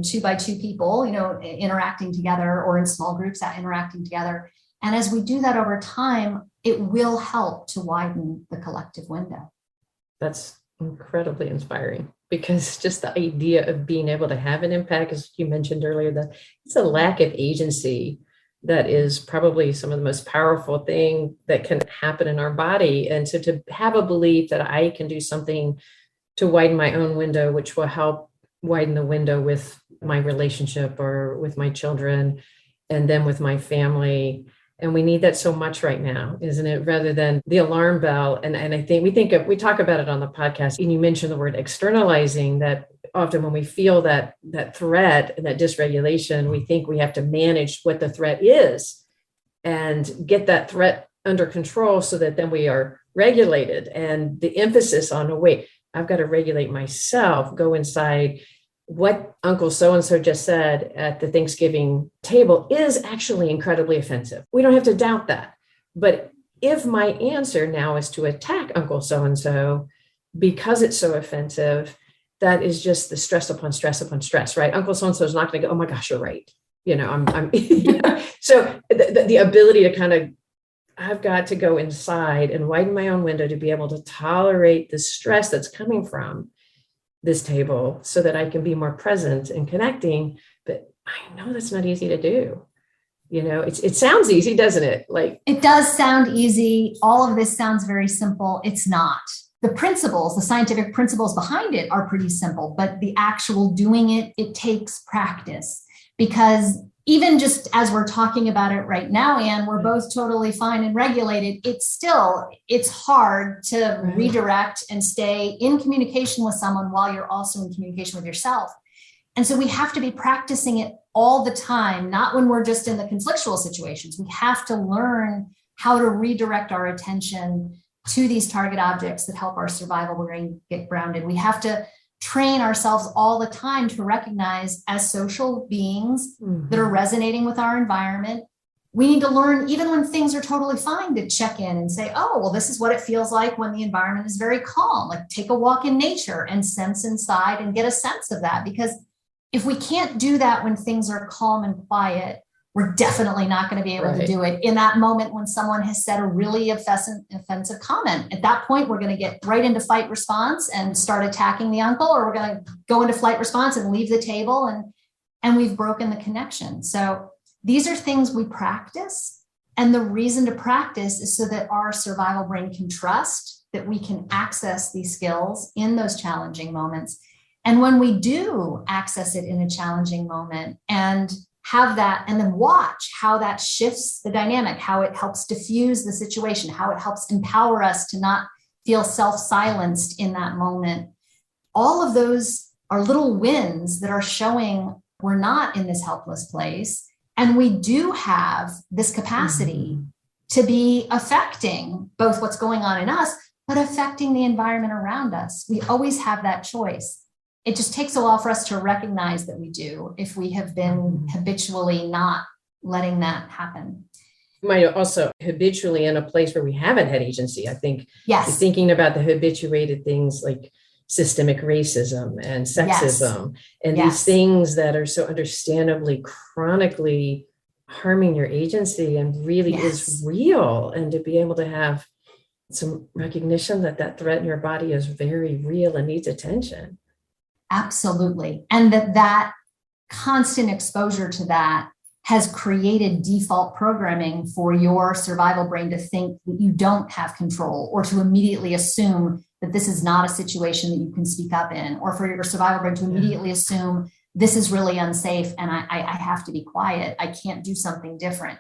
2 by 2 people, interacting together, or in small groups interacting together. And as we do that over time, it will help to widen the collective window. That's incredibly inspiring, because just the idea of being able to have an impact, as you mentioned earlier, that it's a lack of agency that is probably some of the most powerful thing that can happen in our body. And so to have a belief that I can do something to widen my own window, which will help widen the window with my relationship or with my children, and then with my family. And we need that so much right now, isn't it? Rather than the alarm bell. And I think we talk about it on the podcast, and you mentioned the word externalizing, that often when we feel that threat and that dysregulation, we think we have to manage what the threat is and get that threat under control so that then we are regulated. And the emphasis on, wait, I've got to regulate myself, go inside. What Uncle so-and-so just said at the Thanksgiving table is actually incredibly offensive. We don't have to doubt that. But if my answer now is to attack Uncle so-and-so because it's so offensive, that is just the stress upon stress upon stress, right? Uncle so-and-so is not going to go, oh my gosh, you're right. I'm So the ability to kind of, I've got to go inside and widen my own window to be able to tolerate the stress that's coming from this table so that I can be more present and connecting. But I know that's not easy to do. It sounds easy, doesn't it? Like, it does sound easy. All of this sounds very simple. It's not. The principles, the scientific principles behind it are pretty simple, but the actual doing it takes practice. Because even just as we're talking about it right now, Anne, we're both totally fine and regulated. It's hard to redirect and stay in communication with someone while you're also in communication with yourself. And so we have to be practicing it all the time, not when we're just in the conflictual situations. We have to learn how to redirect our attention to these target objects that help our survival brain get grounded. We have to train ourselves all the time to recognize, as social beings that are resonating with our environment, We need to learn, even when things are totally fine, to check in and say, oh, well, this is what it feels like when the environment is very calm. Like take a walk in nature and sense inside and get a sense of that. Because if we can't do that when things are calm and quiet, we're definitely not going to be able to do it in that moment when someone has said a really offensive comment. At that point, we're going to get right into fight response and start attacking the uncle, or we're going to go into flight response and leave the table, and we've broken the connection. So these are things we practice. And the reason to practice is so that our survival brain can trust that we can access these skills in those challenging moments. And when we do access it in a challenging moment and have that, and then watch how that shifts the dynamic, how it helps diffuse the situation, how it helps empower us to not feel self-silenced in that moment. All of those are little wins that are showing we're not in this helpless place. And we do have this capacity to be affecting both what's going on in us, but affecting the environment around us. We always have that choice. It just takes a while for us to recognize that we do, if we have been habitually not letting that happen. You might also habitually in a place where we haven't had agency. I think yes. You're thinking about the habituated things like systemic racism and sexism, and these things that are so understandably chronically harming your agency and really is real. And to be able to have some recognition that that threat in your body is very real and needs attention. Absolutely. And that constant exposure to that has created default programming for your survival brain to think that you don't have control, or to immediately assume that this is not a situation that you can speak up in, or for your survival brain to immediately assume this is really unsafe and I have to be quiet. I can't do something different.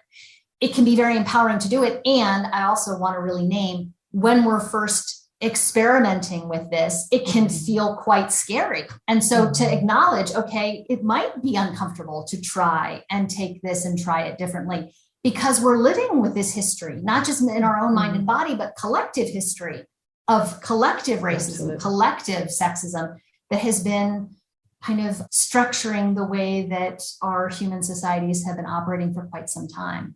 It can be very empowering to do it. And I also want to really name, when we're first experimenting with this, it can feel quite scary. And so to acknowledge, okay, it might be uncomfortable to try and take this and try it differently, because we're living with this history, not just in our own mind and body, but collective history of collective racism, collective sexism that has been kind of structuring the way that our human societies have been operating for quite some time.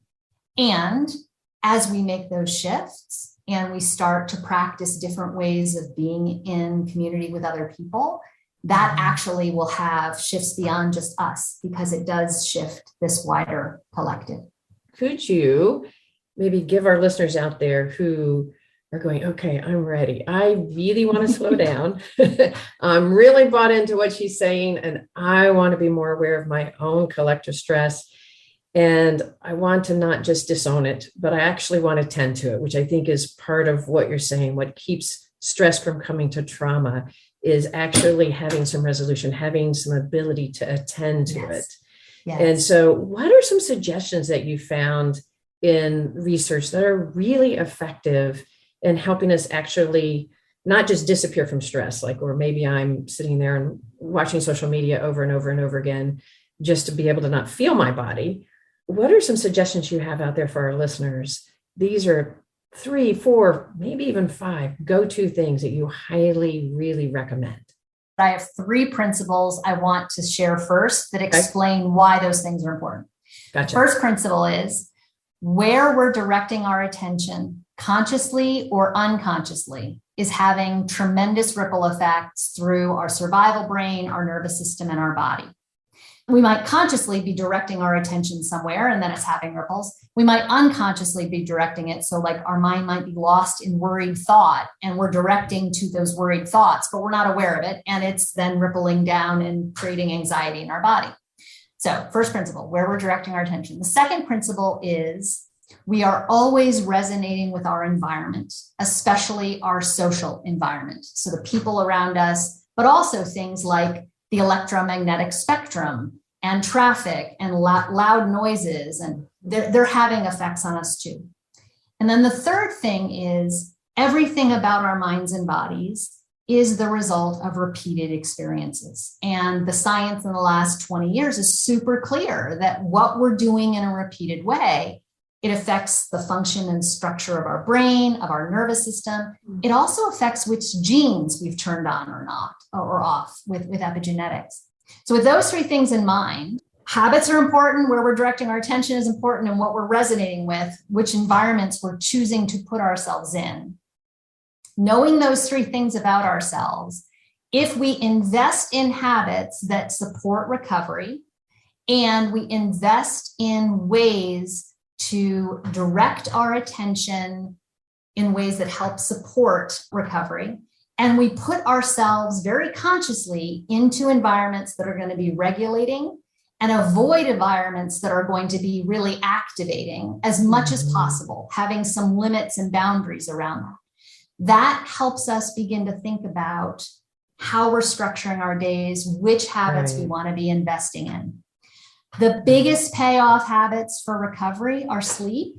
And as we make those shifts and we start to practice different ways of being in community with other people, that actually will have shifts beyond just us, because it does shift this wider collective. Could you maybe give our listeners out there who are going, okay, I'm ready. I really want to slow down. I'm really bought into what she's saying, and I want to be more aware of my own collective stress. And I want to not just disown it, but I actually want to tend to it, which I think is part of what you're saying. What keeps stress from coming to trauma is actually having some resolution, having some ability to attend to it. Yes. And so what are some suggestions that you found in research that are really effective in helping us actually not just disappear from stress, like, or maybe I'm sitting there and watching social media over and over and over again, just to be able to not feel my body? What are some suggestions you have out there for our listeners? These are 3, 4, maybe even 5 go-to things that you highly, really recommend. I have 3 principles I want to share first that explain why those things are important. Gotcha. First principle is where we're directing our attention, consciously or unconsciously, is having tremendous ripple effects through our survival brain, our nervous system, and our body. We might consciously be directing our attention somewhere, and then it's having ripples. We might unconsciously be directing it. So like our mind might be lost in worried thought, and we're directing to those worried thoughts, but we're not aware of it. And it's then rippling down and creating anxiety in our body. So first principle, where we're directing our attention. The second principle is we are always resonating with our environment, especially our social environment. So the people around us, but also things like the electromagnetic spectrum and traffic and loud noises, and they're having effects on us too. And then the third thing is everything about our minds and bodies is the result of repeated experiences. And the science in the last 20 years is super clear that what we're doing in a repeated way, it affects the function and structure of our brain, of our nervous system. It also affects which genes we've turned on or not, or off with epigenetics. So with those 3 things in mind, Habits are important. Where we're directing our attention is important, and what we're resonating with, which environments we're choosing to put ourselves in. Knowing those three things about ourselves, if we invest in habits that support recovery, and we invest in ways to direct our attention in ways that help support recovery, and we put ourselves very consciously into environments that are going to be regulating and avoid environments that are going to be really activating as much as possible, having some limits and boundaries around that. That helps us begin to think about how we're structuring our days, which habits we want to be investing in. The biggest payoff habits for recovery are sleep,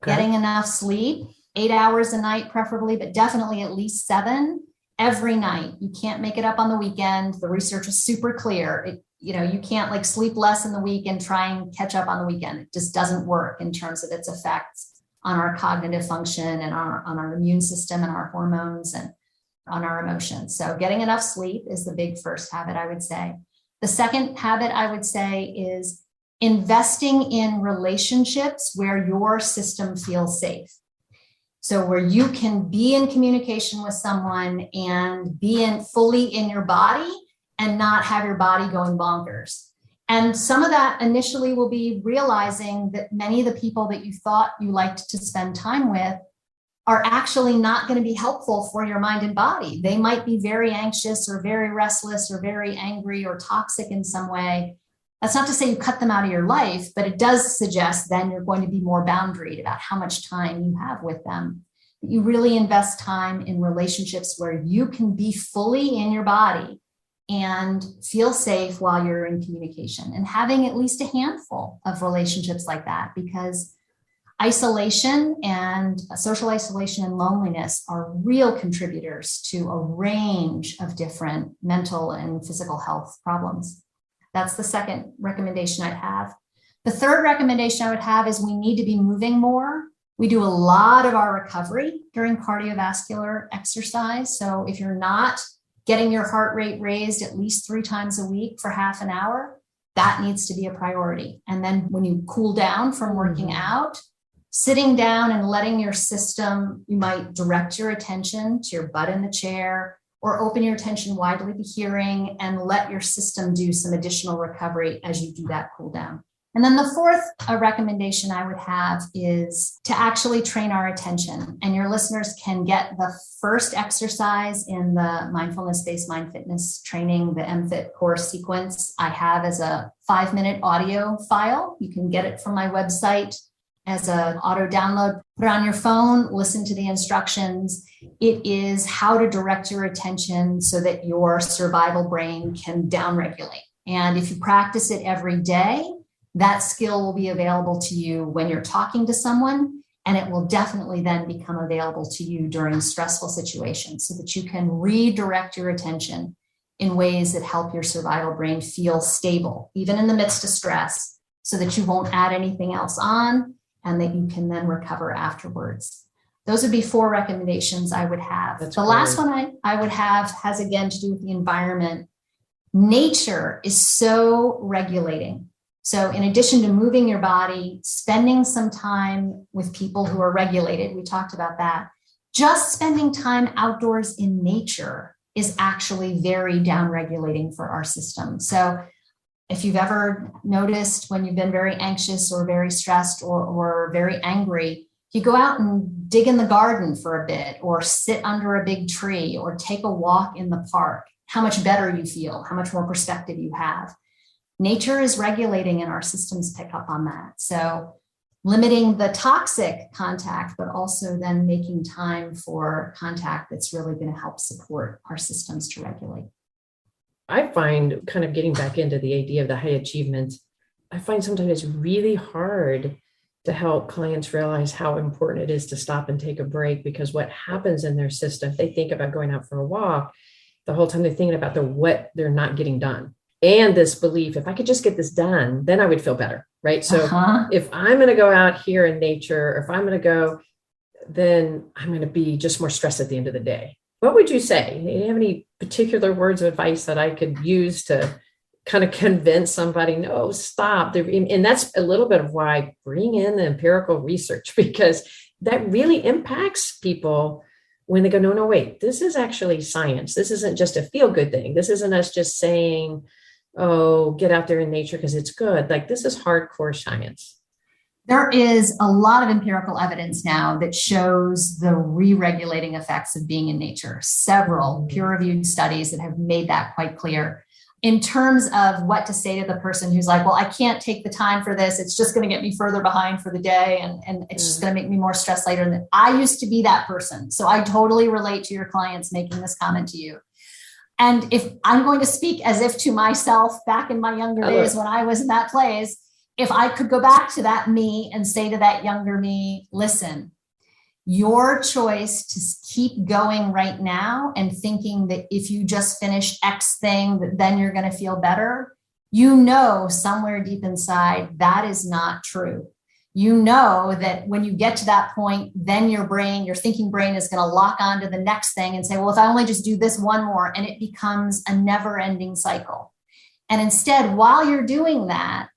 getting enough sleep, 8 hours a night preferably, but definitely at least 7 every night. You can't make it up on the weekend. The research is super clear. You can't like sleep less in the week and try and catch up on the weekend. It just doesn't work in terms of its effects on our cognitive function and on our immune system and our hormones and on our emotions. So getting enough sleep is the big first habit, I would say. The second habit I would say is investing in relationships where your system feels safe. So where you can be in communication with someone and be fully in your body and not have your body going bonkers. And some of that initially will be realizing that many of the people that you thought you liked to spend time with are actually not going to be helpful for your mind and body. They might be very anxious or very restless or very angry or toxic in some way. That's not to say you cut them out of your life, but it does suggest then you're going to be more boundaried about how much time you have with them. You really invest time in relationships where you can be fully in your body and feel safe while you're in communication, and having at least a handful of relationships like that, because isolation and social isolation and loneliness are real contributors to a range of different mental and physical health problems. That's the second recommendation I'd have. The third recommendation I would have is we need to be moving more. We do a lot of our recovery during cardiovascular exercise. So if you're not getting your heart rate raised at least 3 times a week for half an hour, that needs to be a priority. And then when you cool down from working out, sitting down and letting your system, you might direct your attention to your butt in the chair or open your attention widely to hearing and let your system do some additional recovery as you do that cool down. And then the fourth recommendation I would have is to actually train our attention. And your listeners can get the first exercise in the mindfulness-based mind fitness training, the MFIT course sequence I have as a 5-minute audio file. You can get it from my website as an auto download, put it on your phone, listen to the instructions. It is how to direct your attention so that your survival brain can downregulate. And if you practice it every day, that skill will be available to you when you're talking to someone, and it will definitely then become available to you during stressful situations so that you can redirect your attention in ways that help your survival brain feel stable, even in the midst of stress, so that you won't add anything else on and that you can then recover afterwards. Those would be 4 recommendations I would have. That's the great. Last one I would have has again to do with the environment. Nature is so regulating. So in addition to moving your body, spending some time with people who are regulated, we talked about that, just spending time outdoors in nature is actually very downregulating for our system. So if you've ever noticed when you've been very anxious or very stressed or very angry, you go out and dig in the garden for a bit or sit under a big tree or take a walk in the park, how much better you feel, how much more perspective you have. Nature is regulating and our systems pick up on that. So limiting the toxic contact, but also then making time for contact that's really going to help support our systems to regulate. I find, kind of getting back into the idea of the high achievement, I find sometimes it's really hard to help clients realize how important it is to stop and take a break, because what happens in their system, if they think about going out for a walk, the whole time they're thinking about what they're not getting done. And this belief, if I could just get this done, then I would feel better, right? So if I'm going to go out here in nature, or if I'm going to go, then I'm going to be just more stressed at the end of the day. What would you say? Do you have any particular words of advice that I could use to kind of convince somebody, no, stop. And that's a little bit of why I bring in the empirical research, because that really impacts people when they go, no, wait, this is actually science. This isn't just a feel good thing. This isn't us just saying, oh, get out there in nature because it's good. Like, this is hardcore science. There is a lot of empirical evidence now that shows the re-regulating effects of being in nature. Several peer-reviewed studies that have made that quite clear. In terms of what to say to the person who's like, well, I can't take the time for this. It's just going to get me further behind for the day. And it's just going to make me more stressed later. And I used to be that person. So I totally relate to your clients making this comment to you. And if I'm going to speak as if to myself back in my younger days when I was in that place, if I could go back to that me and say to that younger me, listen, your choice to keep going right now and thinking that if you just finish X thing, that then you're going to feel better, you know, somewhere deep inside, that is not true. You know that when you get to that point, then your thinking brain is going to lock onto the next thing and say, well, if I only just do this one more, and it becomes a never-ending cycle. And instead, while you're doing that,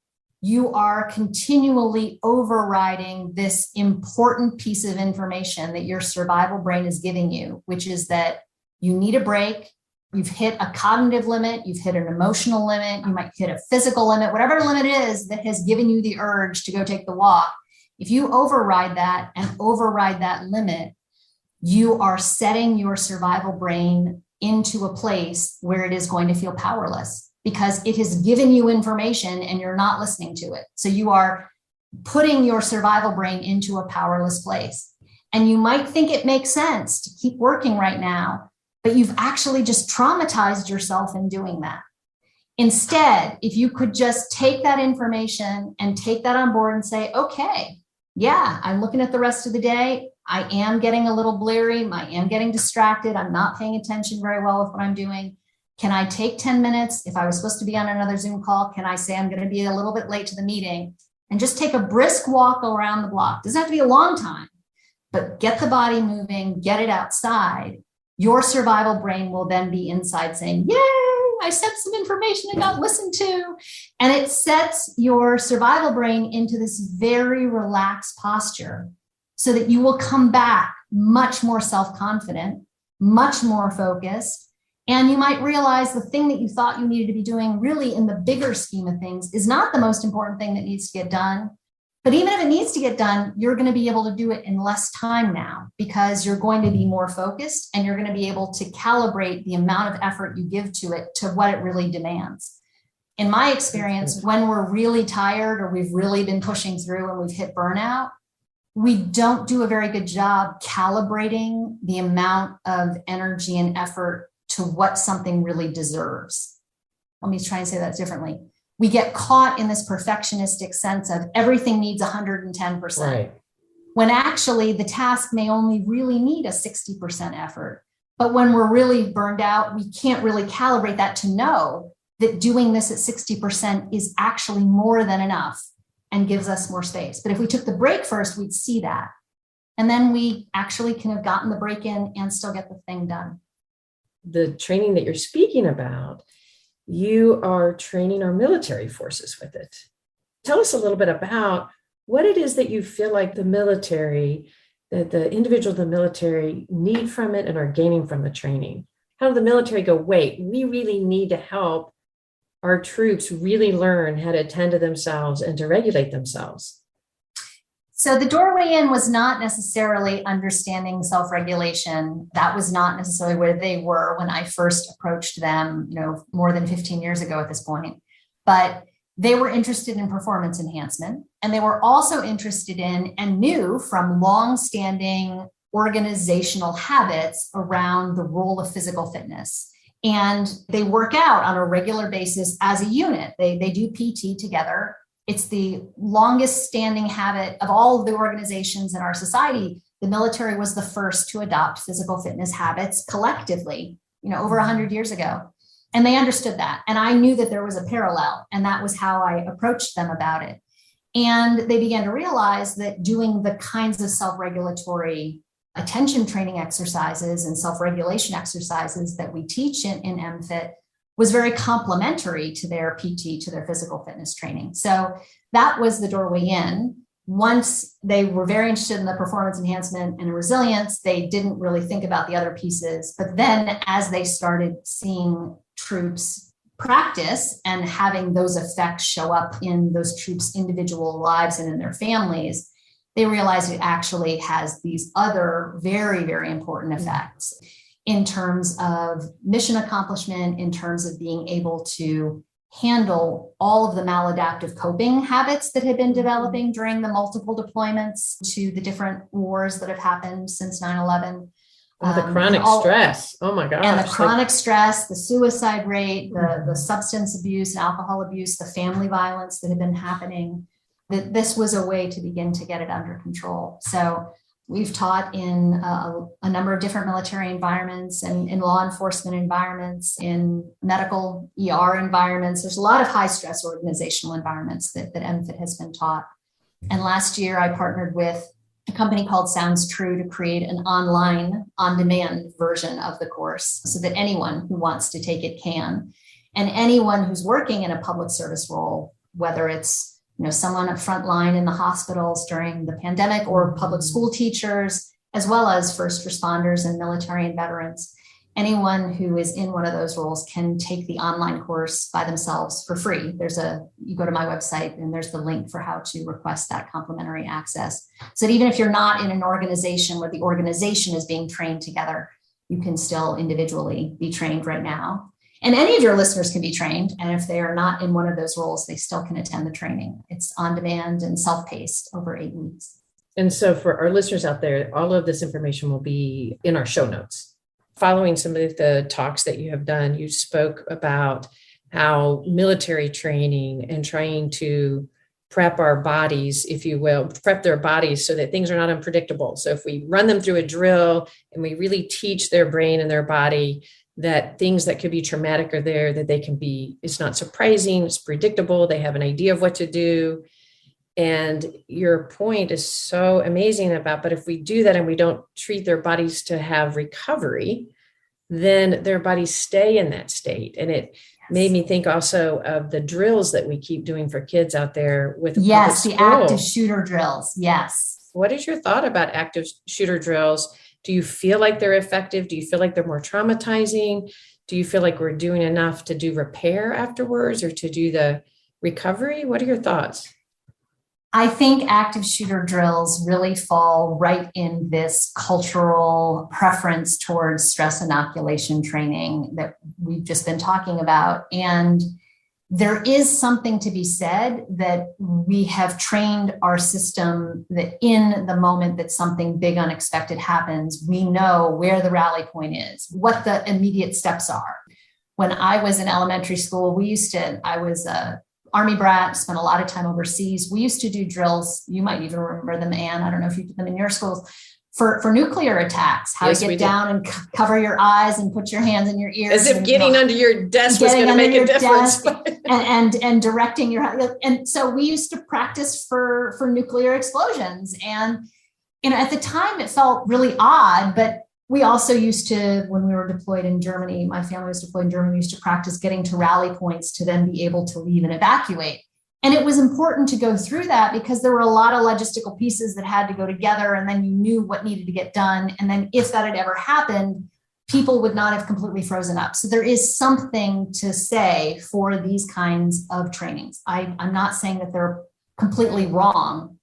you are continually overriding this important piece of information that your survival brain is giving you, which is that you need a break. You've hit a cognitive limit. You've hit an emotional limit. You might hit a physical limit, whatever limit it is that has given you the urge to go take the walk. If you override that limit, you are setting your survival brain into a place where it is going to feel powerless, because it has given you information and you're not listening to it. So you are putting your survival brain into a powerless place. And you might think it makes sense to keep working right now, but you've actually just traumatized yourself in doing that. Instead, if you could just take that information and take that on board and say, okay, yeah, I'm looking at the rest of the day. I am getting a little bleary. I am getting distracted. I'm not paying attention very well with what I'm doing. Can I take 10 minutes? If I was supposed to be on another Zoom call, can I say I'm going to be a little bit late to the meeting and just take a brisk walk around the block? Doesn't have to be a long time, but get the body moving, get it outside. Your survival brain will then be inside saying, yay, I sent some information and got listened to. And it sets your survival brain into this very relaxed posture so that you will come back much more self-confident, much more focused. And you might realize the thing that you thought you needed to be doing really in the bigger scheme of things is not the most important thing that needs to get done. But even if it needs to get done, you're going to be able to do it in less time now because you're going to be more focused and you're going to be able to calibrate the amount of effort you give to it to what it really demands. In my experience, when we're really tired or we've really been pushing through and we've hit burnout, we don't do a very good job calibrating the amount of energy and effort to what something really deserves. Let me try and say that differently. We get caught in this perfectionistic sense of everything needs 110%, right, when actually the task may only really need a 60% effort. But when we're really burned out, we can't really calibrate that to know that doing this at 60% is actually more than enough and gives us more space. But if we took the break first, we'd see that. And then we actually can have gotten the break in and still get the thing done. The training that you're speaking about, you are training our military forces with it. Tell us a little bit about what it is that you feel like the military, that the individuals in the military need from it and are gaining from the training. How do the military go, wait, we really need to help our troops really learn how to attend to themselves and to regulate themselves? So the doorway in was not necessarily understanding self-regulation. That was not necessarily where they were when I first approached them, more than 15 years ago at this point. But they were interested in performance enhancement. And they were also interested in and knew from long-standing organizational habits around the role of physical fitness. And they work out on a regular basis as a unit. They do PT together. It's the longest standing habit of all of the organizations in our society. The military was the first to adopt physical fitness habits collectively, over 100 years ago. And they understood that. And I knew that there was a parallel, and that was how I approached them about it. And they began to realize that doing the kinds of self-regulatory attention training exercises and self-regulation exercises that we teach in MFIT was very complementary to their PT, to their physical fitness training. So that was the doorway in. Once they were very interested in the performance enhancement and resilience, they didn't really think about the other pieces. But then as they started seeing troops practice and having those effects show up in those troops' individual lives and in their families, they realized it actually has these other very, very important effects in terms of mission accomplishment, in terms of being able to handle all of the maladaptive coping habits that had been developing during the multiple deployments to the different wars that have happened since 9/11. The chronic stress. Oh my gosh. And the chronic stress, the suicide rate, the substance abuse and alcohol abuse, the family violence that had been happening, that this was a way to begin to get it under control. So we've taught in a number of different military environments and in law enforcement environments, in medical ER environments. There's a lot of high stress organizational environments that MFIT has been taught. And last year I partnered with a company called Sounds True to create an online on-demand version of the course so that anyone who wants to take it can. And anyone who's working in a public service role, whether it's someone at front line in the hospitals during the pandemic or public school teachers, as well as first responders and military and veterans, anyone who is in one of those roles can take the online course by themselves for free. You go to my website and there's the link for how to request that complimentary access. So that even if you're not in an organization where the organization is being trained together, you can still individually be trained right now. And any of your listeners can be trained. And if they are not in one of those roles, they still can attend the training. It's on demand and self-paced over 8 weeks. And so for our listeners out there, all of this information will be in our show notes. Following some of the talks that you have done, you spoke about how military training and trying to prep our bodies, if you will, prep their bodies so that things are not unpredictable. So if we run them through a drill and we really teach their brain and their body that things that could be traumatic are there, that they can be, it's not surprising, it's predictable, they have an idea of what to do. And your point is so amazing about, but if we do that and we don't treat their bodies to have recovery, then their bodies stay in that state. And it made me think also of the drills that we keep doing for kids out there with the active shooter drills. Yes. What is your thought about active shooter drills? Do you feel like they're effective? Do you feel like they're more traumatizing? Do you feel like we're doing enough to do repair afterwards or to do the recovery? What are your thoughts? I think active shooter drills really fall right in this cultural preference towards stress inoculation training that we've just been talking about. And there is something to be said that we have trained our system that in the moment that something big unexpected happens, we know where the rally point is, what the immediate steps are. When I was in elementary school, I was a Army brat, spent a lot of time overseas. We used to do drills. You might even remember them, Anne. I don't know if you did them in your schools for nuclear attacks, how to get down and cover your eyes and put your hands in your ears. As if getting under your desk was going to make a difference. and directing your, and so we used to practice for nuclear explosions. And, at the time it felt really odd, but we also used to, when we were deployed in Germany, my family was deployed in Germany, we used to practice getting to rally points to then be able to leave and evacuate. And it was important to go through that because there were a lot of logistical pieces that had to go together, and then you knew what needed to get done. And then if that had ever happened, people would not have completely frozen up. So there is something to say for these kinds of trainings. I'm not saying that they're completely wrong.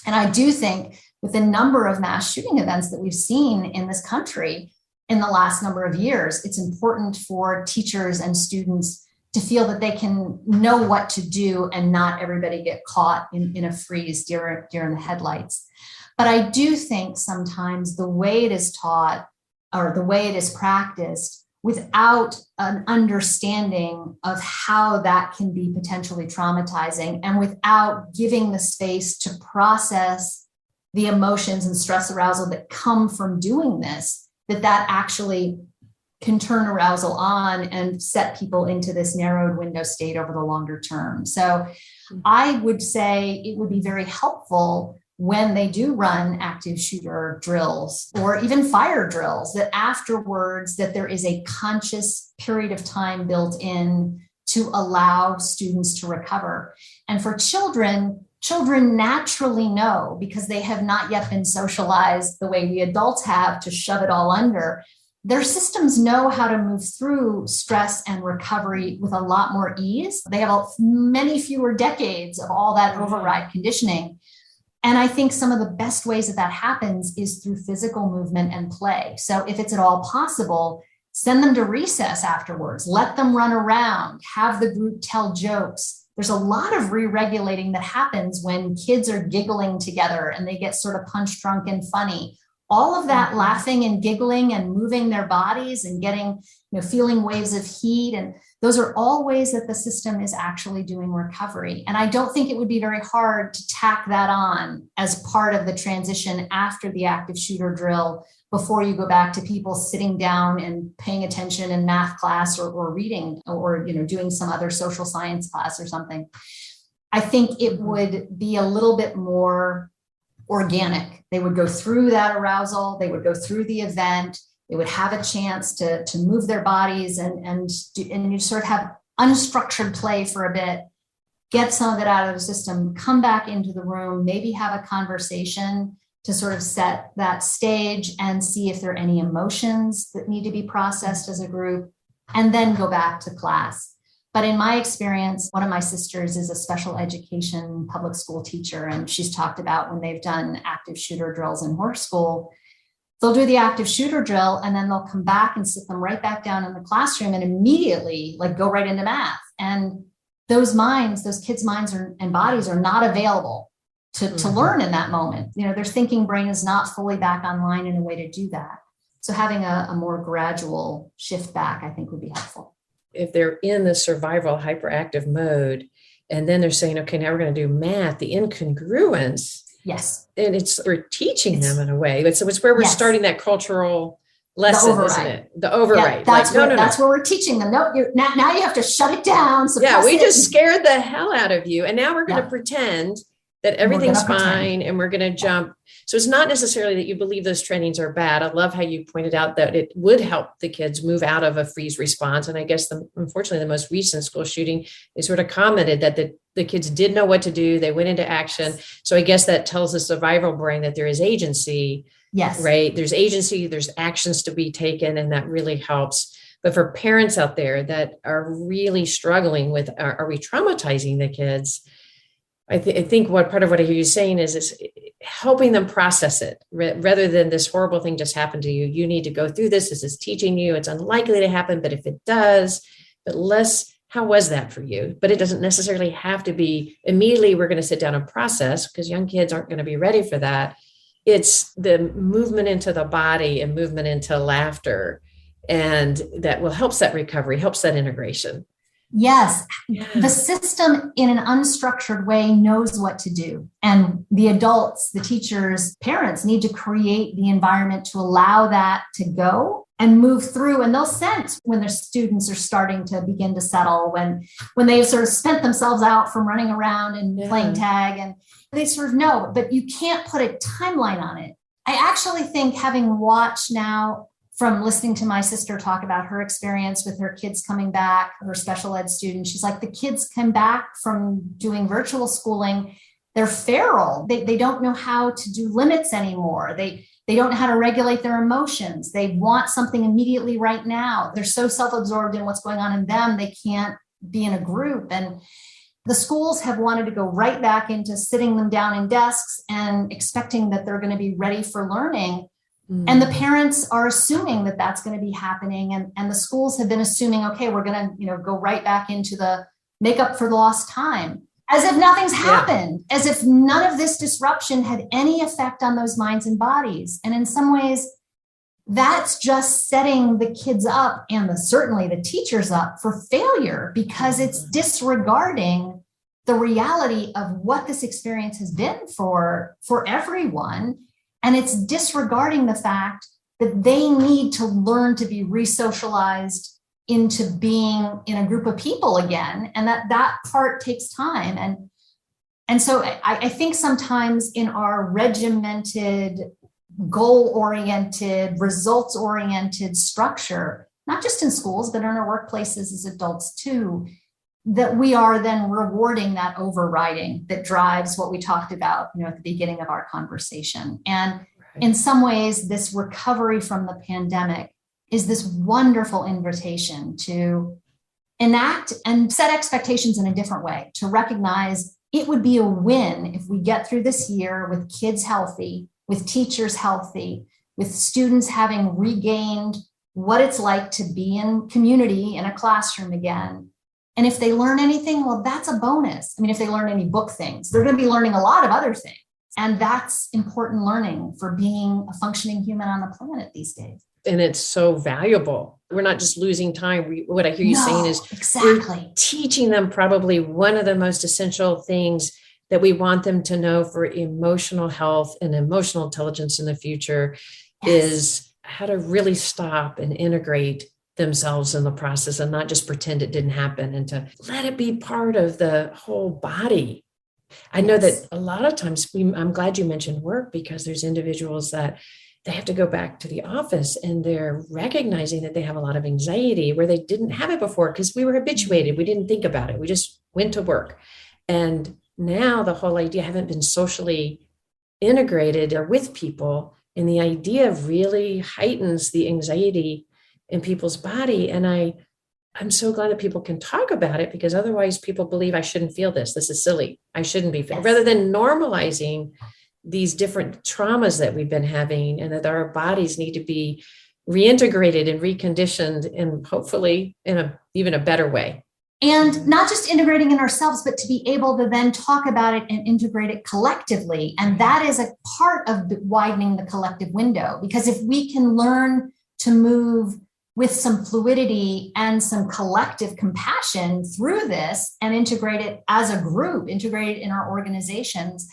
And I do think with the number of mass shooting events that we've seen in this country in the last number of years, it's important for teachers and students to feel that they can know what to do and not everybody get caught in a freeze during the headlights. But I do think sometimes the way it is taught or the way it is practiced without an understanding of how that can be potentially traumatizing and without giving the space to process the emotions and stress arousal that come from doing this, that actually can turn arousal on and set people into this narrowed window state over the longer term. So I would say it would be very helpful when they do run active shooter drills or even fire drills, that afterwards that there is a conscious period of time built in to allow students to recover. And for children naturally know, because they have not yet been socialized the way we adults have to shove it all under. Their systems know how to move through stress and recovery with a lot more ease. They have many fewer decades of all that override conditioning. And I think some of the best ways that that happens is through physical movement and play. So if it's at all possible, send them to recess afterwards, let them run around, have the group tell jokes. There's a lot of re-regulating that happens when kids are giggling together and they get sort of punch drunk and funny. All of that laughing and giggling and moving their bodies and getting, feeling waves of heat. And those are all ways that the system is actually doing recovery. And I don't think it would be very hard to tack that on as part of the transition after the active shooter drill, before you go back to people sitting down and paying attention in math class or reading or, doing some other social science class or something. I think it would be a little bit more organic. They would go through that arousal. They would go through the event. They would have a chance to move their bodies and you sort of have unstructured play for a bit, get some of it out of the system, come back into the room, maybe have a conversation to sort of set that stage and see if there are any emotions that need to be processed as a group, and then go back to class. But in my experience, one of my sisters is a special education public school teacher, and she's talked about when they've done active shooter drills in her school, they'll do the active shooter drill and then they'll come back and sit them right back down in the classroom and immediately go right into math. And those kids' minds and bodies are not available to learn in that moment. Their thinking brain is not fully back online in a way to do that. So having a more gradual shift back, I think, would be helpful. If they're in the survival hyperactive mode, and then they're saying, okay, now we're going to do math, the incongruence. Yes. And we're teaching them in a way. So it's where we're starting that cultural lesson, isn't it? The override. Yeah, that's where we're teaching them. No, now you have to shut it down. We just scared the hell out of you. And now we're going to pretend that everything's fine and we're going to jump. So it's not necessarily that you believe those trainings are bad. I love how you pointed out that it would help the kids move out of a freeze response. And I guess unfortunately, the most recent school shooting, they sort of commented that the kids did know what to do. They went into action. So I guess that tells the survival brain that there is agency. Yes. Right. There's agency, there's actions to be taken, and that really helps. But for parents out there that are really struggling with, are we traumatizing the kids? I think what part of what I hear you saying is helping them process it rather than this horrible thing just happened to you. You need to go through this. This is teaching you. It's unlikely to happen, but if it does, how was that for you? But it doesn't necessarily have to be immediately we're going to sit down and process, because young kids aren't going to be ready for that. It's the movement into the body and movement into laughter, and that helps that recovery, helps that integration. Yes, the system in an unstructured way knows what to do. And the adults, the teachers, parents need to create the environment to allow that to go and move through. And they'll sense when their students are starting to begin to settle, when they've sort of spent themselves out from running around and playing tag, and they sort of know, but you can't put a timeline on it. I actually think, having watched now from listening to my sister talk about her experience with her kids coming back, her special ed students, she's like, the kids come back from doing virtual schooling, they're feral. They don't know how to do limits anymore. They don't know how to regulate their emotions. They want something immediately right now. They're so self-absorbed in what's going on in them, they can't be in a group. And the schools have wanted to go right back into sitting them down in desks and expecting that they're going to be ready for learning. And the parents are assuming that that's going to be happening. And the schools have been assuming, okay, we're going to, go right back into the make up for the lost time, as if nothing's happened, as if none of this disruption had any effect on those minds and bodies. And in some ways, that's just setting the kids up, and certainly the teachers up, for failure, because it's disregarding the reality of what this experience has been for everyone. And it's disregarding the fact that they need to learn to be re-socialized into being in a group of people again. And that part takes time. And so I think sometimes in our regimented, goal-oriented, results-oriented structure, not just in schools, but in our workplaces as adults too, that we are then rewarding that overriding that drives what we talked about, at the beginning of our conversation. And in some ways, this recovery from the pandemic is this wonderful invitation to enact and set expectations in a different way, to recognize it would be a win if we get through this year with kids healthy, with teachers healthy, with students having regained what it's like to be in community in a classroom again. And if they learn anything, well, that's a bonus. I mean, if they learn any book things, they're going to be learning a lot of other things. And that's important learning for being a functioning human on the planet these days. And it's so valuable. We're not just losing time. What I hear you saying is we're teaching them probably one of the most essential things that we want them to know for emotional health and emotional intelligence in the future is how to really stop and integrate themselves in the process and not just pretend it didn't happen, and to let it be part of the whole body. I know that a lot of times I'm glad you mentioned work, because there's individuals that they have to go back to the office and they're recognizing that they have a lot of anxiety where they didn't have it before because we were habituated. We didn't think about it. We just went to work. And now the whole idea, haven't been socially integrated or with people, and the idea really heightens the anxiety in people's body. And I'm so glad that people can talk about it, because otherwise people believe I shouldn't feel this. This is silly. I shouldn't be feeling, rather than normalizing these different traumas that we've been having, and that our bodies need to be reintegrated and reconditioned, and hopefully in even a better way. And not just integrating in ourselves, but to be able to then talk about it and integrate it collectively. And that is a part of widening the collective window, because if we can learn to move with some fluidity and some collective compassion through this and integrate it as a group, integrate it in our organizations,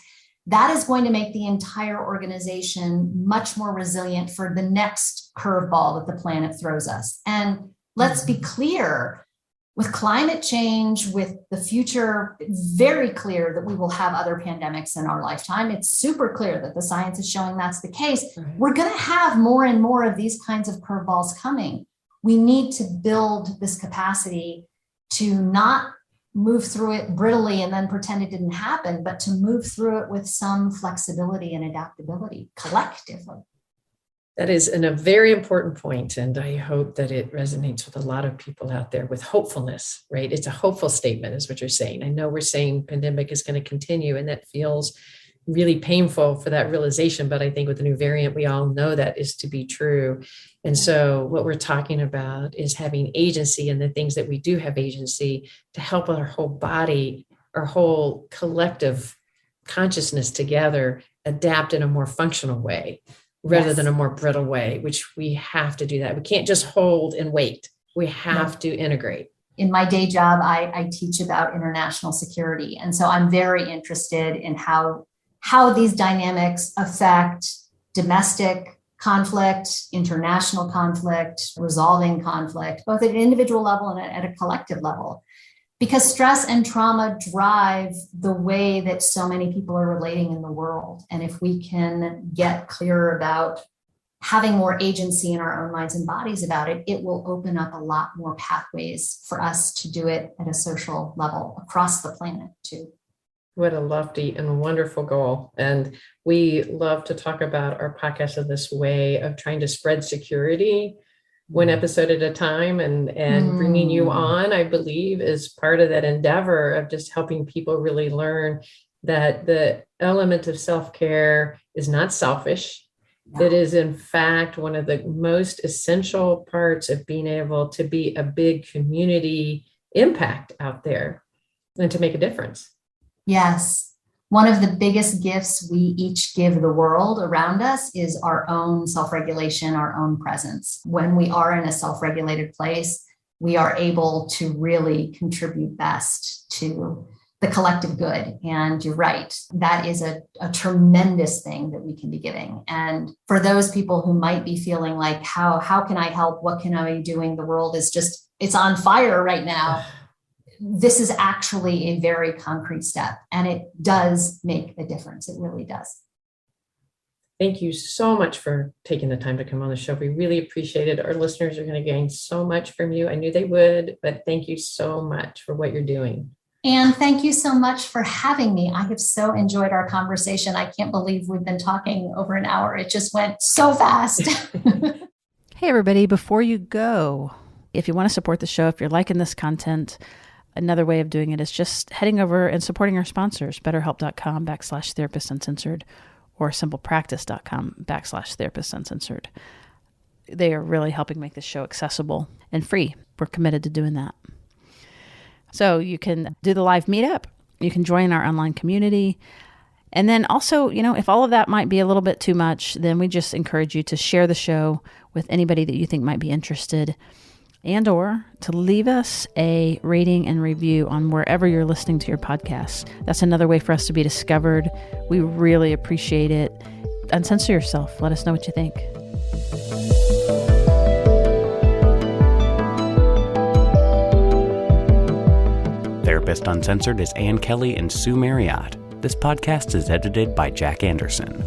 that is going to make the entire organization much more resilient for the next curveball that the planet throws us. And let's be clear, with climate change, with the future, it's very clear that we will have other pandemics in our lifetime. It's super clear that the science is showing that's the case. We're going to have more and more of these kinds of curveballs coming. We need to build this capacity to not move through it brittly and then pretend it didn't happen, but to move through it with some flexibility and adaptability collectively. That is a very important point, and I hope that it resonates with a lot of people out there with hopefulness, right? It's a hopeful statement is what you're saying. I know we're saying pandemic is going to continue, and that feels really painful for that realization, but I think with the new variant, we all know that is to be true. And so what we're talking about is having agency, and the things that we do have agency to help our whole body, our whole collective consciousness together adapt in a more functional way rather than a more brittle way, which we have to do that. We can't just hold and wait. We have to integrate. In my day job, I teach about international security. And so I'm very interested in how these dynamics affect domestic conflict, international conflict, resolving conflict, both at an individual level and at a collective level. Because stress and trauma drive the way that so many people are relating in the world. And if we can get clearer about having more agency in our own minds and bodies about it, it will open up a lot more pathways for us to do it at a social level across the planet too. What a lofty and wonderful goal. And we love to talk about our podcast in this way of trying to spread security one episode at a time, and bringing you on, I believe, is part of that endeavor of just helping people really learn that the element of self-care is not selfish. No. It is, in fact, one of the most essential parts of being able to be a big community impact out there and to make a difference. Yes. One of the biggest gifts we each give the world around us is our own self-regulation, our own presence. When we are in a self-regulated place, we are able to really contribute best to the collective good. And you're right, that is a tremendous thing that we can be giving. And for those people who might be feeling like, how can I help? What can I be doing? The world is it's on fire right now. this is actually a very concrete step, and it does make a difference. It really does. Thank you so much for taking the time to come on the show. We really appreciate it. Our listeners are going to gain so much from you. I knew they would, but thank you so much for what you're doing. And thank you so much for having me. I have so enjoyed our conversation. I can't believe we've been talking over an hour. It just went so fast. Hey, everybody, before you go, if you want to support the show, if you're liking this content, another way of doing it is just heading over and supporting our sponsors, betterhelp.com/therapist uncensored or simplepractice.com/therapist uncensored. They are really helping make this show accessible and free. We're committed to doing that. So you can do the live meetup. You can join our online community. And then also, if all of that might be a little bit too much, then we just encourage you to share the show with anybody that you think might be interested, and or to leave us a rating and review on wherever you're listening to your podcasts. That's another way for us to be discovered. We really appreciate it. Uncensor yourself. Let us know what you think. Therapist Uncensored is Ann Kelly and Sue Marriott. This podcast is edited by Jack Anderson.